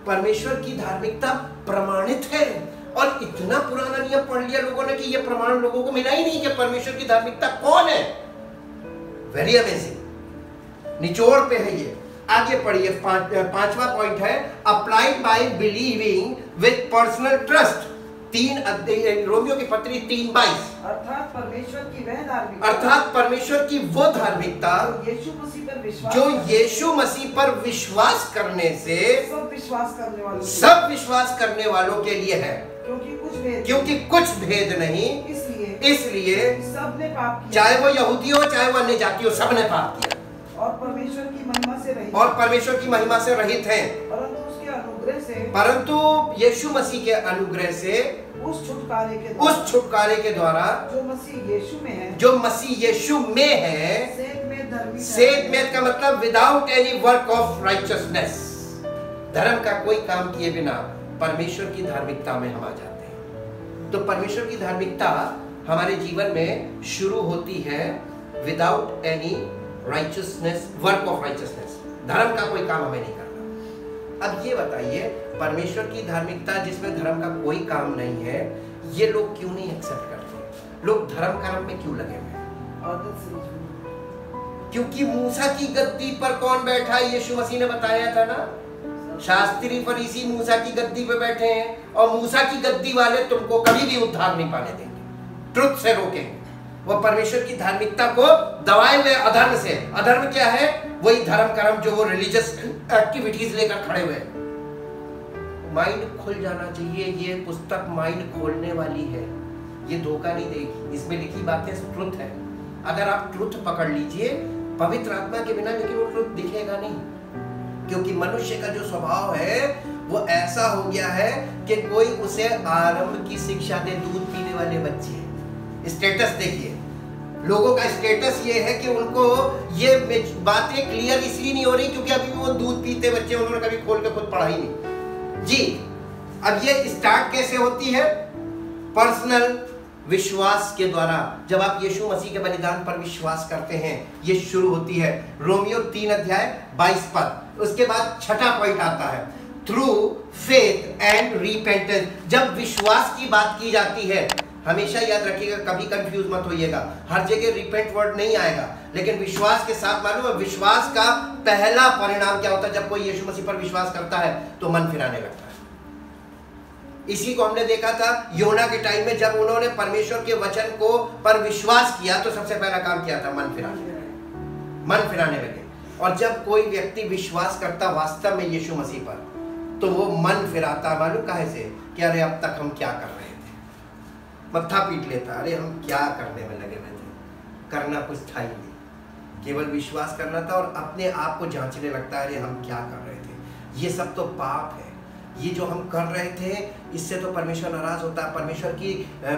परमेश्वर की धार्मिकता प्रमाणित है, और इतना पुराना नियम पढ़ लिया लोगों ने कि ये प्रमाण लोगों को मिला ही नहीं कि परमेश्वर की धार्मिकता कौन है। Very amazing. निचोड़ पे है ये। आगे पढ़िए, 5वां पॉइंट है applied by believing with personal trust. 3 Romeo की पत्री 3:22। अर्थात परमेश्वर की वो धार्मिकता जो यीशु मसीह पर विश्वास करने से सब विश्वास करने वालों के लिए है, क्योंकि कुछ भेद नहीं, इसलिए सबने पाप किया, चाहे वो यहूदी हो चाहे वो अन्य जाति हो, सबने पाप किया और परमेश्वर की महिमा से रहित हैं। परंतु यीशु मसीह के अनुग्रह से उस छुटकारे के द्वारा जो मसीह यीशु में है, सेध में का मतलब without any work of righteousness, धर्म का कोई काम किए बिना परमेश्वर की धार्मिकता में हम आ जाते हैं। तो परमेश्वर की धार्मिकता हमारे जीवन में शुरू होती है without any righteousness, work of righteousness. धर्म का कोई काम हमें नहीं करना। अब ये बताइए, परमेश्वर की धार्मिकता जिसमें धर्म का कोई काम नहीं है, ये लोग क्यों नहीं एक्सेप्ट करते? लोग धर्म कर्म में क्यों लगे हुए? क्योंकि मूसा की गद्दी पर कौन बैठा है? यीशु मसीह ने बताया था ना, शास्त्री फरीसी मूसा की गद्दी पे बैठे हैं, और मूसा की गद्दी वाले तुमको कभी भी उद्धार नहीं पाने देंगे, ट्रुथ से रोकेंगे। वो परमेश्वर की धार्मिकता को दबाए हुए अधर्म से। अधर्म क्या है? वही धर्म कर्म जो वो रिलीजियस एक्टिविटीज लेकर खड़े हुए। माइंड खुल जाना चाहिए। ये पुस्तक माइंड खोलने वाली है, ये धोखा नहीं देगी। इसमें लिखी बातें ट्रुथ है। अगर आप ट्रुथ पकड़ लीजिए पवित्र आत्मा के बिना, लेकिन वो ट्रुथ दिखेगा नहीं, क्योंकि मनुष्य का जो स्वभाव है वो ऐसा हो गया है कि कोई उसे आरंभ की शिक्षा दे, दूध पीने वाले बच्चे। स्टेटस देखिए, लोगों का स्टेटस ये है कि उनको ये बातें क्लियर इसलिए नहीं हो रही क्योंकि अभी भी वो दूध पीते बच्चे, उन्होंने कभी खोल के खुद पढ़ा ही नहीं जी। अब ये स्टार्ट कैसे होती है? पर्सनल विश्वास के द्वारा। जब आप यीशु मसीह के बलिदान पर विश्वास करते हैं, ये शुरू होती है। रोमियो 3:22। उसके बाद 6ठा पॉइंट आता है, थ्रू फेथ एंड रिपेंटेंस। जब विश्वास की बात की जाती है, हमेशा याद रखिएगा, कभी कंफ्यूज मत होइएगा, हर जगह रिपेंट वर्ड नहीं आएगा, लेकिन विश्वास के साथ मालूम है विश्वास का पहला परिणाम क्या होता है? जब कोई यीशु मसीह पर विश्वास करता है तो मन फिराने लगता है। इसी को हमने देखा था योना के टाइम में, जब उन्होंने परमेश्वर के वचन को पर विश्वास किया तो सबसे पहला काम किया था, मन फिराने लगे। और जब कोई व्यक्ति विश्वास करता वास्तव में यीशु मसीह पर, तो वो मन फिराता। मालूम काहे से? कि अरे अब तक हम क्या कर रहे थे, मत्था पीट लेता, अरे हम क्या करने में लगे हुए थे, करना कुछ था ही नहीं, केवल विश्वास करना था, और अपने आप को जांचने लगता है, अरे हम क्या कर रहे थे, ये सब तो पाप है। ये जो हम कर रहे थे इससे तो परमेश्वर नाराज होता है।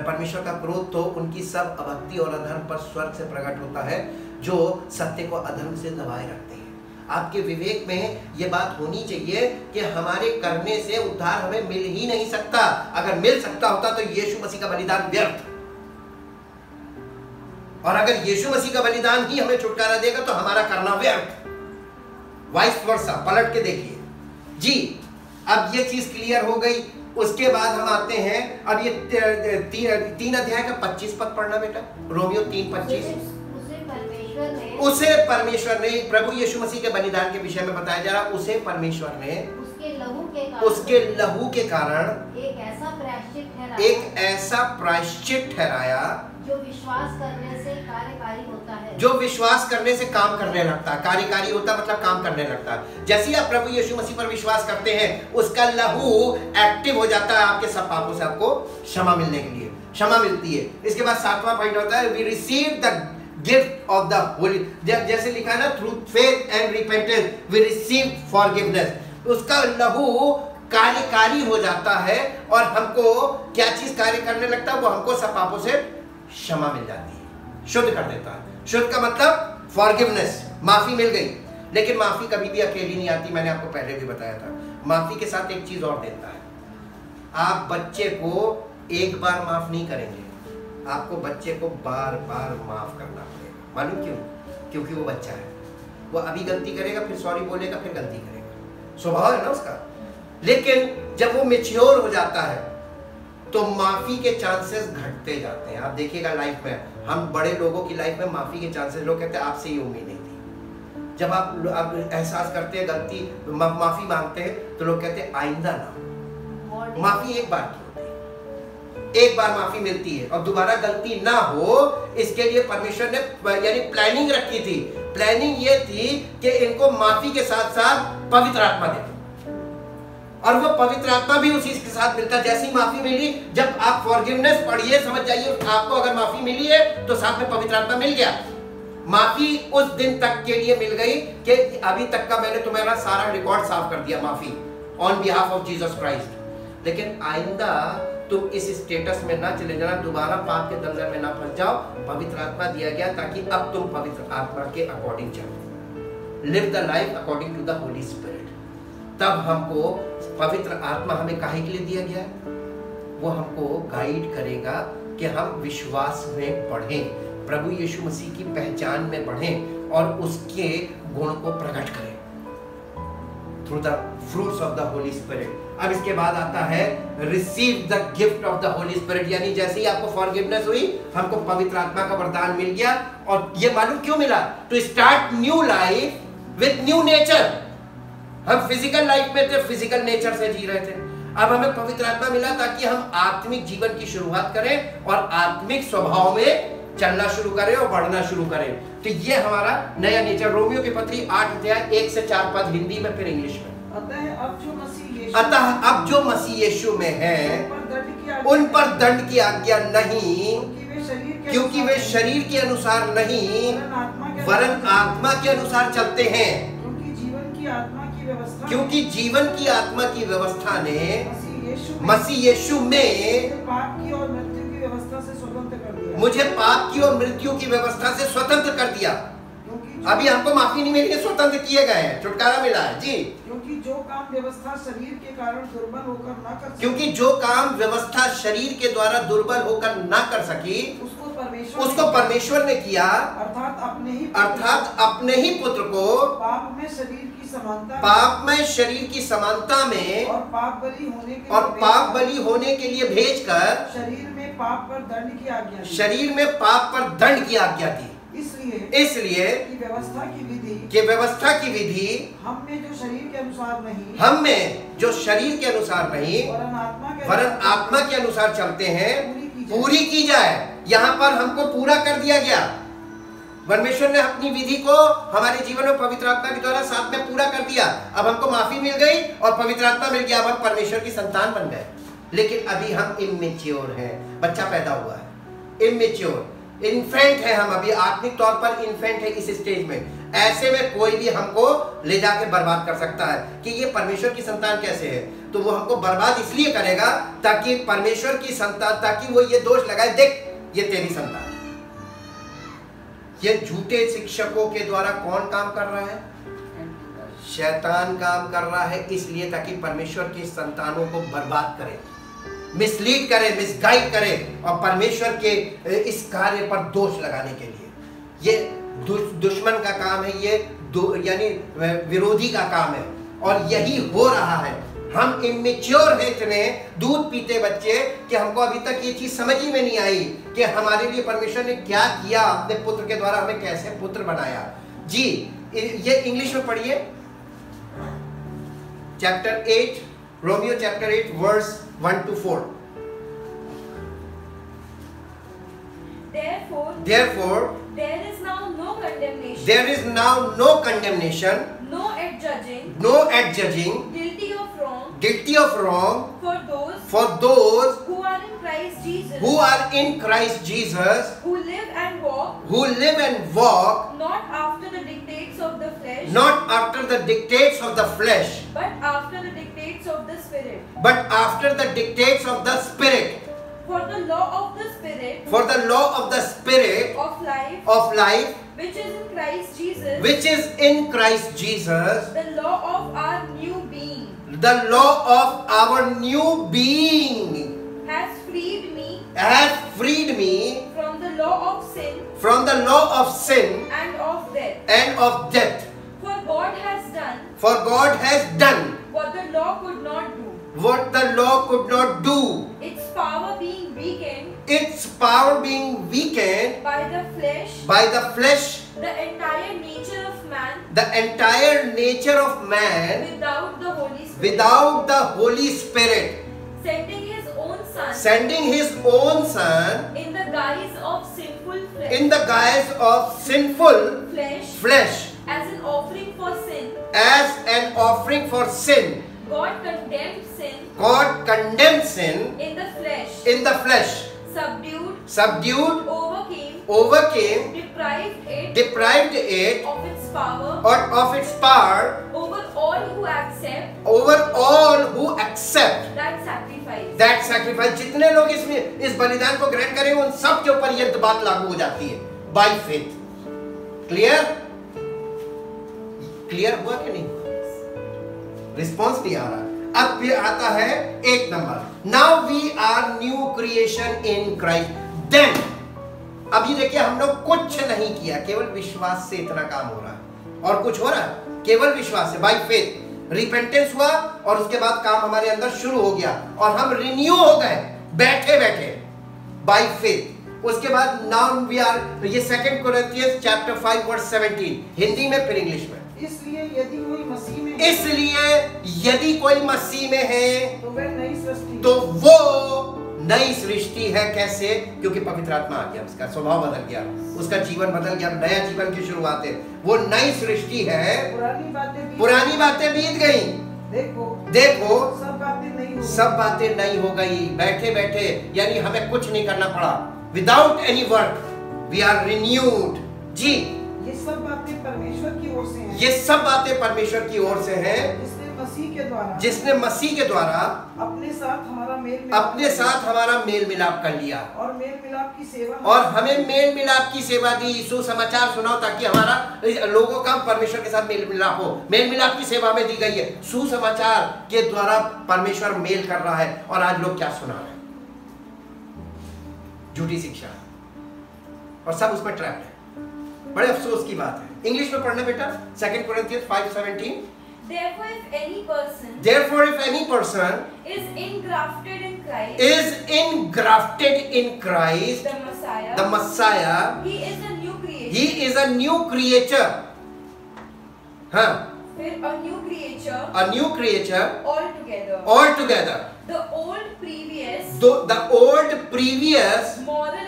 परमेश्वर का क्रोध तो उनकी सब अभक्ति और अधर्म पर स्वर्ग से प्रकट होता है, जो सत्य को अधर्म से दबाए रखते हैं। आपके विवेक में ये बात होनी चाहिए कि हमारे करने से उद्धार हमें मिल ही नहीं सकता। अगर मिल सकता होता तो यीशु मसीह का बलिदान व्यर्थ, और अगर यीशु मसीह का बलिदान ही हमें छुटकारा देगा तो हमारा करना व्यर्थ। वाइस वर्सा, पलट के देखिए जी। अब ये चीज क्लियर हो गई। उसके बाद हम आते हैं, अब ये 3 अध्याय का 25 पद पढ़ना बेटा, रोमियो 3:25। उसे परमेश्वर ने, प्रभु यीशु मसीह के बलिदान के विषय में बताया जा रहा, उसे परमेश्वर ने उसके लहू के कारण एक ऐसा प्रायश्चित ठहराया जो विश्वास करने से कार्यकारी होता है, जो विश्वास करने से काम करने लगता है। कार्यकारी होता मतलब काम करने लगता है। जैसे ही आप प्रभु यीशु मसीह पर विश्वास करते हैं, उसका लहू एक्टिव हो जाता है, आपके सब पापों से आपको क्षमा मिलने के लिए क्षमा मिलती है। इसके बाद 7वां पॉइंट होता है, we receive the gift of the Holy, जैसे लिखा है ना, through faith and repentance we receive forgiveness. उसका लहू कार्यकारी हो जाता है और हमको क्या चीज कार्य करने लगता है, वो हमको सब पापों से क्षमा मिल जाती है, शुद्ध कर देता है। शुद्ध का मतलब फॉरगिवनेस, माफी मिल गई। लेकिन माफी कभी भी अकेली नहीं आती, मैंने आपको पहले भी बताया था। माफी के साथ एक चीज और देता है, आप बच्चे को एक बार माफ नहीं करेंगे, आपको बच्चे को बार बार माफ करना पड़ेगा। मालूम क्यों? क्योंकि वो बच्चा है, वो अभी गलती करेगा, फिर सॉरी बोलेगा, फिर गलती करेगा, स्वभाव है ना उसका। लेकिन जब वो मैच्योर हो जाता है तो माफी के चांसेस घटते जाते हैं। आप देखिएगा लाइफ में, हम बड़े लोगों की लाइफ में माफी के चांसेस, लोग कहते हैं आपसे ये उम्मीद नहीं थी। जब आप एहसास करते हैं गलती, माफी मांगते हैं, तो लोग कहते हैं आइंदा ना। माफी एक बार की होती है, एक बार माफी मिलती है और दोबारा गलती ना हो, इसके लिए परमेश्वर ने यानी प्लानिंग रखी थी। प्लानिंग ये थी कि इनको माफी के साथ साथ पवित्र आत्मा दे, और वो पवित्र आत्मा भी उसी के साथ मिलता है। जैसी माफी मिली, जब आप फॉरगिवनेस पढ़िए, समझ जाइए आपको अगर माफी मिली है तो साथ में पवित्र आत्मा मिल गया। माफी उस दिन तक के लिए मिल गई कि अभी तक का मैंने तुम्हारा सारा रिकॉर्ड साफ कर दिया, माफी on behalf of Jesus Christ. लेकिन आइंदा तुम इस स्टेटस में ना चले जाना, दोबारा पाप के दलदल में ना फंस जाओ। पवित्र आत्मा दिया गया ताकि अब तुम पवित्र आत्मा के अकॉर्डिंग चलो, live the life according to the Holi Spirit. तब हमको पवित्र आत्मा हमें काहे के लिए दिया गया है? वो हमको गाइड करेगा कि हम विश्वास में बढ़ें, प्रभु यीशु मसीह की पहचान में बढ़ें और उसके गुण को प्रकट करें through the fruits of the Holi spirit. अब इसके बाद आता है receive the gift of the Holi spirit, यानी जैसे ही आपको फॉरगिवनेस हुई, हमको पवित्र आत्मा का वरदान मिल गया। और ये मालूम क्यों मिला? To start new life with new nature. हम फिजिकल लाइफ में थे, फिजिकल नेचर से जी रहे थे, अब हमें पवित्र आत्मा मिला ताकि हम आत्मिक जीवन की शुरुआत करें और आत्मिक स्वभाव में चलना शुरू करें और बढ़ना शुरू करें। तो ये हमारा नया नेचर। रोमियो की पत्री 8 अध्याय 1 से 4 पद हिंदी में, फिर इंग्लिश में। अतः अब जो मसीह यीशु में है उन पर दंड की आज्ञा नहीं, क्योंकि वे शरीर के अनुसार नहीं वरन आत्मा के अनुसार चलते हैं। क्योंकि जीवन की आत्मा की व्यवस्था ने मसीह यीशु में पाप की और मृत्यु की व्यवस्था से स्वतंत्र कर दिया। मुझे पाप की और मृत्यु की व्यवस्था से स्वतंत्र कर दिया। अभी हमको माफी नहीं मिली, स्वतंत्र किए गए हैं, छुटकारा मिला है जी। क्योंकि जो काम व्यवस्था शरीर के कारण दुर्बल होकर ना कर सकी, क्योंकि जो काम व्यवस्था शरीर के द्वारा दुर्बल होकर ना कर सकी, उसको परमेश्वर ने किया, अर्थात अपने ही पुत्र को पाप में शरीर की समानता में और पाप बलि होने के लिए भेजकर शरीर में पाप पर दंड की आज्ञा दी। इसलिए कि व्यवस्था की विधि हम में जो शरीर के अनुसार नहीं वरन आत्मा के अनुसार चलते हैं, पूरी की जाए। यहाँ पर हमको पूरा कर दिया गया। परमेश्वर ने अपनी विधि को हमारे जीवन में पवित्र आत्मा के द्वारा साथ में पूरा कर दिया। अब हमको माफी मिल गई और पवित्र आत्मा मिल गया, अब हम परमेश्वर की संतान बन गए। लेकिन अभी हम इमेच्योर हैं, बच्चा पैदा हुआ है, इमेच्योर। इन्फेंट है, हम अभी आत्मिक तौर पर इन्फेंट है इस स्टेज में। ऐसे में कोई भी हमको ले जाके बर्बाद कर सकता है कि ये परमेश्वर की संतान कैसे है, तो वो हमको बर्बाद इसलिए करेगा ताकि परमेश्वर की संतान, ताकि वो ये दोष लगाए, देख ये तेरी संतान। ये झूठे शिक्षकों के द्वारा कौन काम कर रहा है? शैतान काम कर रहा है, इसलिए ताकि परमेश्वर की संतानों को बर्बाद करे, मिसलीड करे, मिसगाइड करे और परमेश्वर के इस कार्य पर दोष लगाने के लिए। ये दुश्मन का काम है, ये यानी विरोधी का काम है और यही हो रहा है। हम इमेच्योर हैं, इतने दूध पीते बच्चे कि हमको अभी तक ये चीज समझ ही में नहीं आई कि हमारे लिए परमेश्वर ने क्या किया, अपने पुत्र के द्वारा हमें कैसे पुत्र बनाया। जी ये इंग्लिश में पढ़िए, chapter 8, Romans chapter 8 verse 1 to 4। Therefore, there is now no condemnation. There is now no condemnation, No adjudging. no adjudging, Guilty of wrong. guilty of wrong For those who who are in Christ Jesus. who are in Christ Jesus, Who live and walk. who live and walk Not after the dictates of the flesh. not after the dictates of the flesh, But after the dictates of the Spirit. but after the dictates of the Spirit. For the law of the Spirit. For the law of the Spirit Of life. which Which is in Christ Jesus. is in Christ Jesus, The law of our new being. the law of our new being Has freed me. has freed me From the law of sin. from the law of sin And of death. and of death. For God has done. For God has done What the law could not do. what the law could not do, Its power being weakened its power being weakened by the flesh. by the flesh, The entire nature of man. the entire nature of man Without the Holy Spirit. without the Holy Spirit, Sending his own son. sending his own son In the guise of sinful flesh. in the guise of sinful flesh As an offering for sin. as an offering for sin. God condemned sin. God condemned sin In the flesh. in the flesh, Subdued. overcame, Deprived it. of Of its power. or of its power Over all who accept over all who accept that sacrifice. that sacrifice। जितने लोग इसमें इस बलिदान को ग्रहण करें उन सब के ऊपर यह बात लागू हो जाती है, by faith। क्लियर हुआ कि नहीं? रिस्पॉन्स नहीं आ रहा। अब फिर आता है एक number, now we are new creation in Christ. Then अभी देखिए हम लोग कुछ नहीं किया, केवल विश्वास से इतना काम हो रहा है और कुछ हो रहा है केवल विश्वास से, बाय फेथ। रिपेंटेंस हुआ और उसके बाद काम हमारे अंदर शुरू हो गया और हम रिन्यू हो गए बैठे बैठे बाय फेथ। उसके बाद नाउ वी आर, ये 2 कोरिन्थियंस चैप्टर 5 वर्स 17, हिंदी में फिर इंग्लिश में। इसलिए यदि कोई मसीह में है तो वह नई सृष्टि, तो वो नई सृष्टि है। कैसे? क्योंकि पवित्र आत्मा आ गया, उसका स्वभाव बदल गया, उसका जीवन बदल गया, नया जीवन की शुरुआत है, वो नई सृष्टि है। पुरानी बातें बीत गई, देखो सब बातें नई हो गई बैठे बैठे, यानी हमें कुछ नहीं करना पड़ा। Without any work we are renewed. जी ये सब बातें परमेश्वर की ओर से हैं। ये सब बातें परमेश्वर की ओर से हैं, जिसने मसीह के द्वारा अपने साथ हमारा मेल मिलाप कर लिया और मेल मिलाप की सेवा, और हमें मेल मिलाप की सेवा दी। सुसमाचार सुनाओ ताकि हमारा लोगों का परमेश्वर के साथ मेल मिलाप हो। मेल मिलाप की सेवा में दी गई है, सुसमाचार के द्वारा परमेश्वर मेल कर रहा है। और आज लोग क्या सुना रहे हैं? झूठी शिक्षा, और सब उसमें ट्रैप है। बड़े अफसोस की बात है। इंग्लिश में पढ़ने बेटा, 2 कोरिन्थियंस 5:17। Therefore, if any person is engrafted in Christ, the Messiah, he is a new creation. he is a new creature. हाँ, a new creature altogether. The old previous moral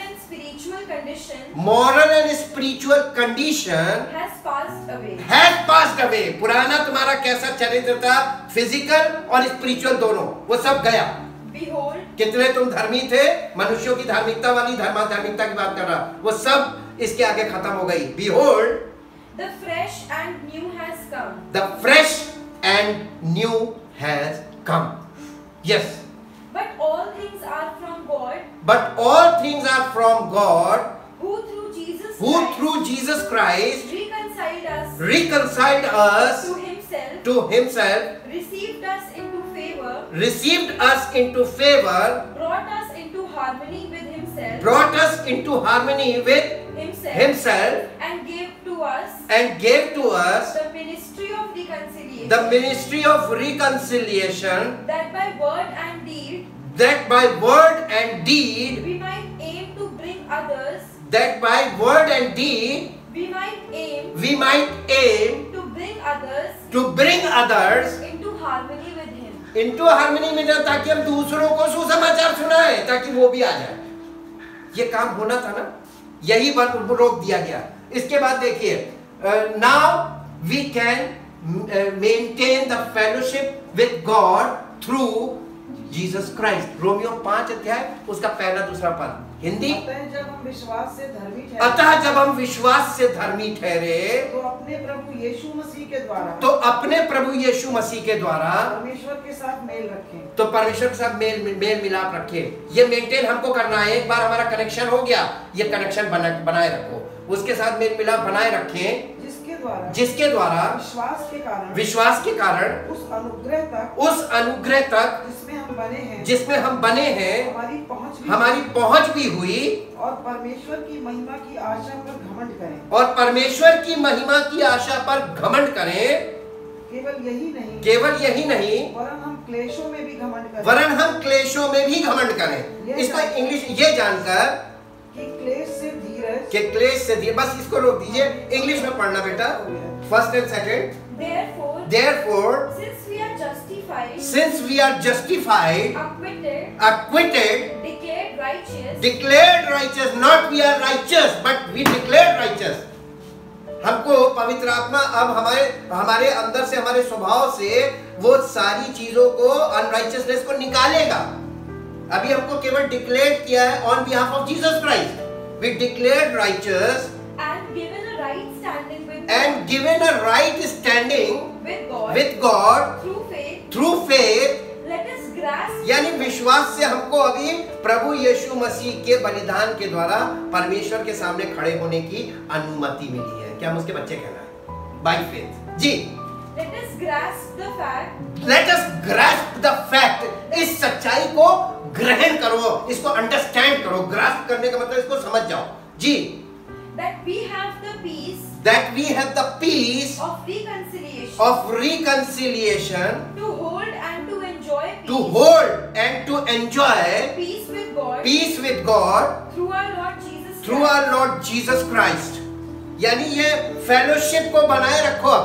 and spiritual condition has passed away. पुराना तुम्हारा कैसा चरित्र था, फिजिकल और स्पिरिचुअल दोनों, वो सब गया। Behold, कितने तुम धर्मी थे, मनुष्यों की धार्मिकता वाली धार्मिकता की बात कर रहा, वो सब इसके आगे खत्म हो गई। Behold, the fresh and new has come. the fresh and new has come. Yes. But all things are from God, But all things are from God, who through Jesus Christ reconciled us to Himself, received us into favor, brought us into harmony with Himself, and gave to us the ministry of reconciliation, that by word and deed we might aim to bring others to bring others into harmony with Him. into harmony में जाए, ताकि हम दूसरों को सुसमाचार सुनाएं, ताकि वो भी आ जाए। ये काम होना था ना, यही बात रोक दिया गया। इसके बाद देखिए, now we can maintain the fellowship with God through Jesus Christ. Romeo 5 अध्याय उसका पहला दूसरा पद, हिंदी। अतः जब हम विश्वास से धर्मी ठहरे तो अपने प्रभु यीशु मसीह के द्वारा परमेश्वर के साथ मेल मिलाप रखें। ये मेंटेन हमको करना है। एक बार हमारा कनेक्शन हो गया, ये कनेक्शन बनाए रखो, उसके साथ मेल मिलाप बनाए रखें, जिसके द्वारा विश्वास के कारण उस अनुग्रह तक जिसमें हम बने हैं हमारी पहुंच भी हुई, और परमेश्वर की महिमा की आशा पर घमंड करें। केवल यही नहीं वरन हम क्लेशों में भी घमंड करें। इसको इंग्लिश ये जानकर कि क्लेश से धीरज, बस इसको रोक दीजिए, इंग्लिश में पढ़ना बेटा, first and second. Therefore, since we are justified, acquitted, declared righteous, not we are righteous, but we declared righteous. हमको पवित्र आत्मा अब हमारे अंदर से, हमारे स्वभाव से वो सारी चीजों को, अनराइचियसनेस को निकालेगा। अभी हमको केवल डिक्लेयर किया है on behalf of Jesus Christ. We declared righteous and given a right standing with God through faith. Let us grasp, यानी विश्वास से हमको अभी प्रभु यीशु मसीह के बलिदान के द्वारा परमेश्वर के सामने खड़े होने की अनुमति मिली है। क्या हम उसके बच्चे कहना है? By faith। Ji. Let us grasp the fact। इस सच्चाई को ग्रहण करो, इसको अंडरस्टैंड करो। ग्रास्प करने का मतलब इसको समझ जाओ। जी। That we have the peace of reconciliation to hold and to enjoy peace with God through our Lord Jesus Christ। यानी ये फेलोशिप को बनाए रखो। अब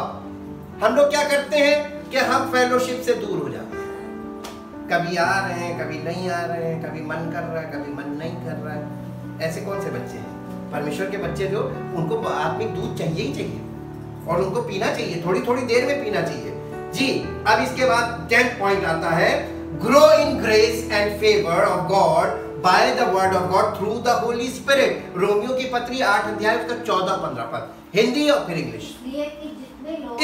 हम लोग क्या करते हैं कि हम फेलोशिप से दूर हो जाते हैं। कभी आ रहे हैं, कभी नहीं आ रहे हैं, कभी मन कर रहा है, कभी मन नहीं कर रहा है। ऐसे कौन से बच्चे हैं? परमेश्वर के बच्चे जो, उनको आत्मिक दूध चाहिए ही चाहिए, और उनको पीना चाहिए, थोड़ी थोड़ी देर में पीना चाहिए। जी। अब इसके बाद 10th पॉइंट आता है, grow in grace and favour of God by the word of God through the Holi spirit. Romeo की पत्री 8 अध्याय उसका 14-15 पद, हिंदी और फिर इंग्लिश।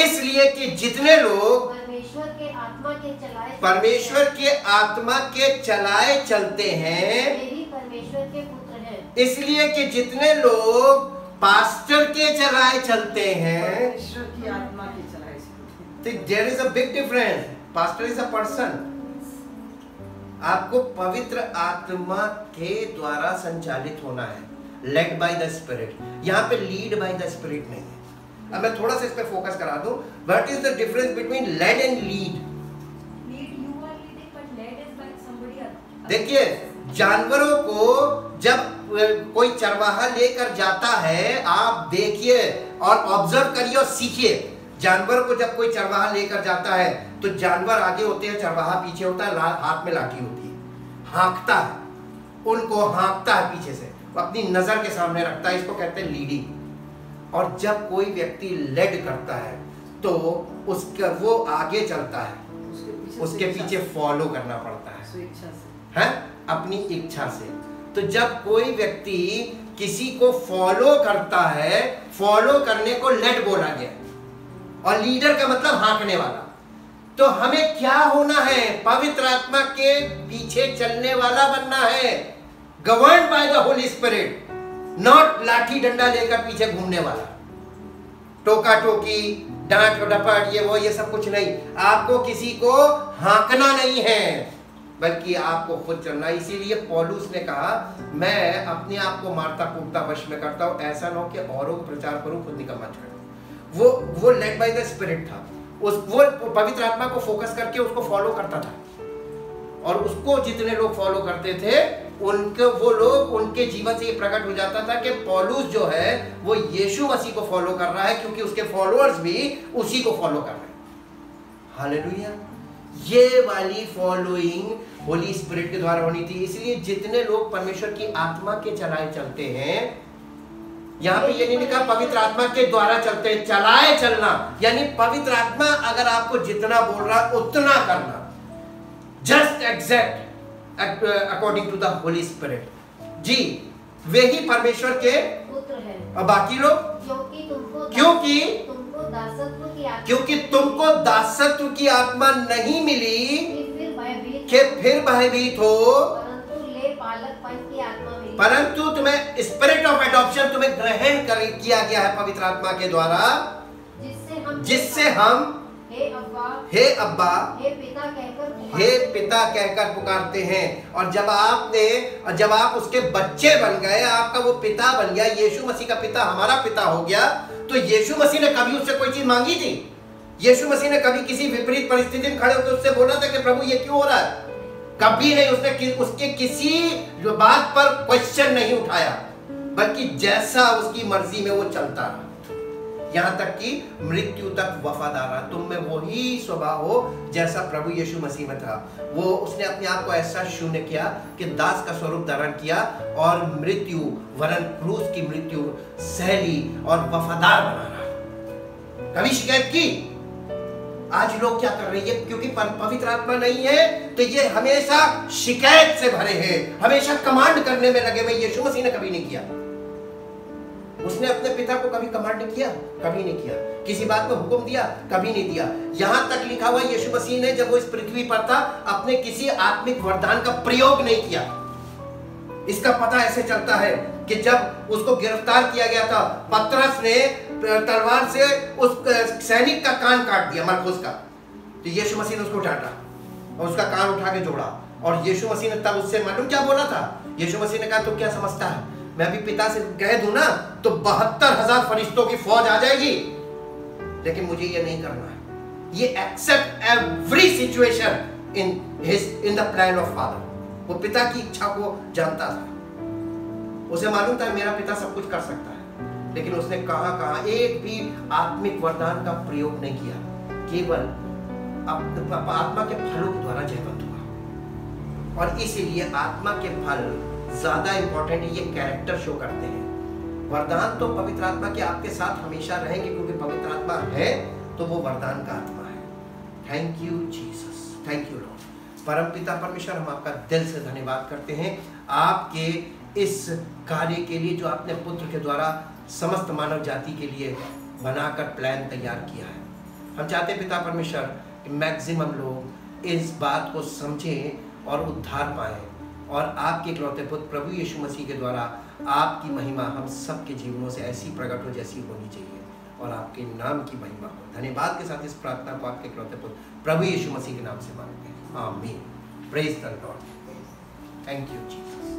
इसलिए कि जितने लोग परमेश्वर के आत्मा के चलाए चलते हैं, परमेश्वर के पुत्र हैं। इसलिए कि जितने लोग पास्टर के चलाए चलते हैं, परमेश्वर की आत्मा के चलाए चलते हैं। There is a big difference. Pastor is a person. आपको पवित्र आत्मा के द्वारा संचालित होना है, लेड बाय द स्पिरिट। यहाँ पे लीड बाय द स्पिरिट नहीं है। अब मैं थोड़ा सा इस पे फोकस करा दूं। What is the difference between led and lead? देखिए, जानवरों को जब कोई चरवाहा लेकर जाता है, आप देखिए और ऑब्जर्व करिए और सीखिए। जानवर को जब कोई चरवाहा लेकर जाता है तो जानवर आगे होते हैं, चरवाहा पीछे होता है, हाथ में लाठी होती है, हाँकता है, उनको हाँकता है पीछे से, वो अपनी नजर के सामने रखता है। इसको कहते हैं लीडिंग। और जब कोई व्यक्ति लेड करता है तो वो आगे चलता है, उसके पीछे फॉलो करना पड़ता है। है अपनी इच्छा से। तो जब कोई व्यक्ति किसी को फॉलो करता है, फॉलो करने को लेड बोला गया, और लीडर का मतलब हाँकने वाला। तो हमें क्या होना है? पवित्र आत्मा के पीछे चलने वाला बनना है, governed by the Holi spirit, not लाठी डंडा लेकर पीछे घूमने वाला, टोका टोकी, डांट डपट, ये सब कुछ नहीं। आपको किसी को हाँकना नहीं है, बल्कि आपको खुद चलना। इसीलिए पौलुस ने कहा, मैं अपने आप को मारता कूटता वश में करता हूं, ऐसा ना हो कि औरों को प्रचार करूं, खुद निकम्मा छोड़ूं। वो लेड बाय द स्पिरिट था, वो पवित्र आत्मा को फोकस करके उसको फॉलो करता था, और उसको जितने लोग फॉलो करते थे वो लोग, उनके जीवन से ये प्रकट हो जाता था कि पौलुस जो है वो यीशु मसीह को फॉलो कर रहा है, क्योंकि उसके फॉलोअर्स भी उसी को फॉलो कर रहे हैं। हालेलुया। ये वाली फॉलोइंग होली स्पिरिट के द्वारा होनी थी। इसलिए जितने लोग परमेश्वर की आत्मा के चलाए चलते हैं, यहाँ पे ये नहीं लिखा पवित्र आत्मा के द्वारा चलते हैं, चलाए चलना, यानी पवित्र आत्मा अगर आपको जितना बोल रहा है उतना करना, just exact according to the Holi spirit. जी, वे ही परमेश्वर के पुत्र हैं। और बाकी लोग क्योंकि तुमको दासत्व की आत्मा नहीं मिली कि फिर भयभीत हो, परंतु तुम्हें स्पिरिट ऑफ एडॉप्शन तुम्हें ग्रहण किया गया है पवित्र आत्मा के द्वारा, जिससे हम हे अब्बा, हे पिता कहकर पुकारते हैं। और जब आप उसके बच्चे बन गए, आपका वो पिता बन गया, यीशु मसीह का पिता हमारा पिता हो गया, तो यीशु मसीह ने कभी उससे कोई चीज मांगी थी? यीशु मसीह ने कभी किसी विपरीत परिस्थिति में खड़े होकर उससे बोला था कि प्रभु ये क्यों हो रहा है? कभी नहीं। उसने उसके किसी बात पर क्वेश्चन नहीं उठाया, बल्कि जैसा उसकी मर्जी में वो चलता रहा, यहां तक कि मृत्यु तक वफादार रहा। तुम में वही स्वभाव हो जैसा प्रभु यीशु मसीह में था। वो उसने अपने आप को ऐसा शून्य किया कि दास का स्वरूप धारण किया और मृत्यु वरन क्रूस की मृत्यु सहली और वफादार बना रहा। कभी शिकायत की? आज लोग क्या कर रहे हैं? क्योंकि पवित्र आत्मा नहीं है तो ये हमेशा शिकायत से भरे हैं, हमेशा कमांड करने में लगे हुए। यीशु मसीह ने कभी नहीं किया। उसने अपने पिता को कभी कमांड किया? कभी नहीं किया। किसी बात में हुक्म दिया? कभी नहीं दिया। यहां तक लिखा हुआ यीशु मसीह ने जब वो इस पृथ्वी पर था अपने किसी आत्मिक वरदान का प्रयोग नहीं किया। इसका पता ऐसे चलता है कि जब उसको गिरफ्तार किया गया था, पतरस ने तलवार से उस सैनिक का कान काट दिया, मरकुस का, तो यीशु मसीह ने उसको डांटा और उसका कान उठा के जोड़ा। और यीशु मसीह ने तब उससे मालूम क्या बोला था? यीशु मसीह ने कहा, तू क्या समझता है, मैं अभी पिता से कह दूं ना तो 72,000 फरिश्तों की फौज आ जाएगी, लेकिन मुझे ये नहीं करना है। ये accept every situation in the plan of Father. वो पिता की इच्छा को जानता था, उसे मालूम था मेरा पिता सब कुछ कर सकता है, लेकिन उसने कहा एक भी आत्मिक वरदान का प्रयोग नहीं किया, केवल आत्मा के फलों के द्वारा जयवंत हुआ। और इसीलिए आत्मा के फल ज्यादा इंपॉर्टेंट है, ये कैरेक्टर शो करते हैं। वरदान तो पवित्र आत्मा के आपके साथ हमेशा रहेंगे, क्योंकि पवित्र आत्मा है तो वो वरदान का आत्मा है। Thank you Jesus, thank you Lord. परम पिता परमेश्वर, हम आपका दिल से धन्यवाद करते हैं आपके इस कार्य के लिए जो आपने पुत्र के द्वारा समस्त मानव जाति के लिए बनाकर प्लान तैयार किया है। हम चाहते हैं पिता परमेश्वर कि मैक्सिमम लोग इस बात को समझें और उद्धार पाएं, और आपके इकलौते पुत्र प्रभु यीशु मसीह के द्वारा आपकी महिमा हम सब के जीवनों से ऐसी प्रकट हो जैसी होनी चाहिए, और आपके नाम की महिमा हो। धन्यवाद के साथ इस प्रार्थना को आपके इकलौते पुत्र प्रभु यीशु मसीह के नाम से मांगते हैं, आमीन। Praise the Lord. Thank you Jesus.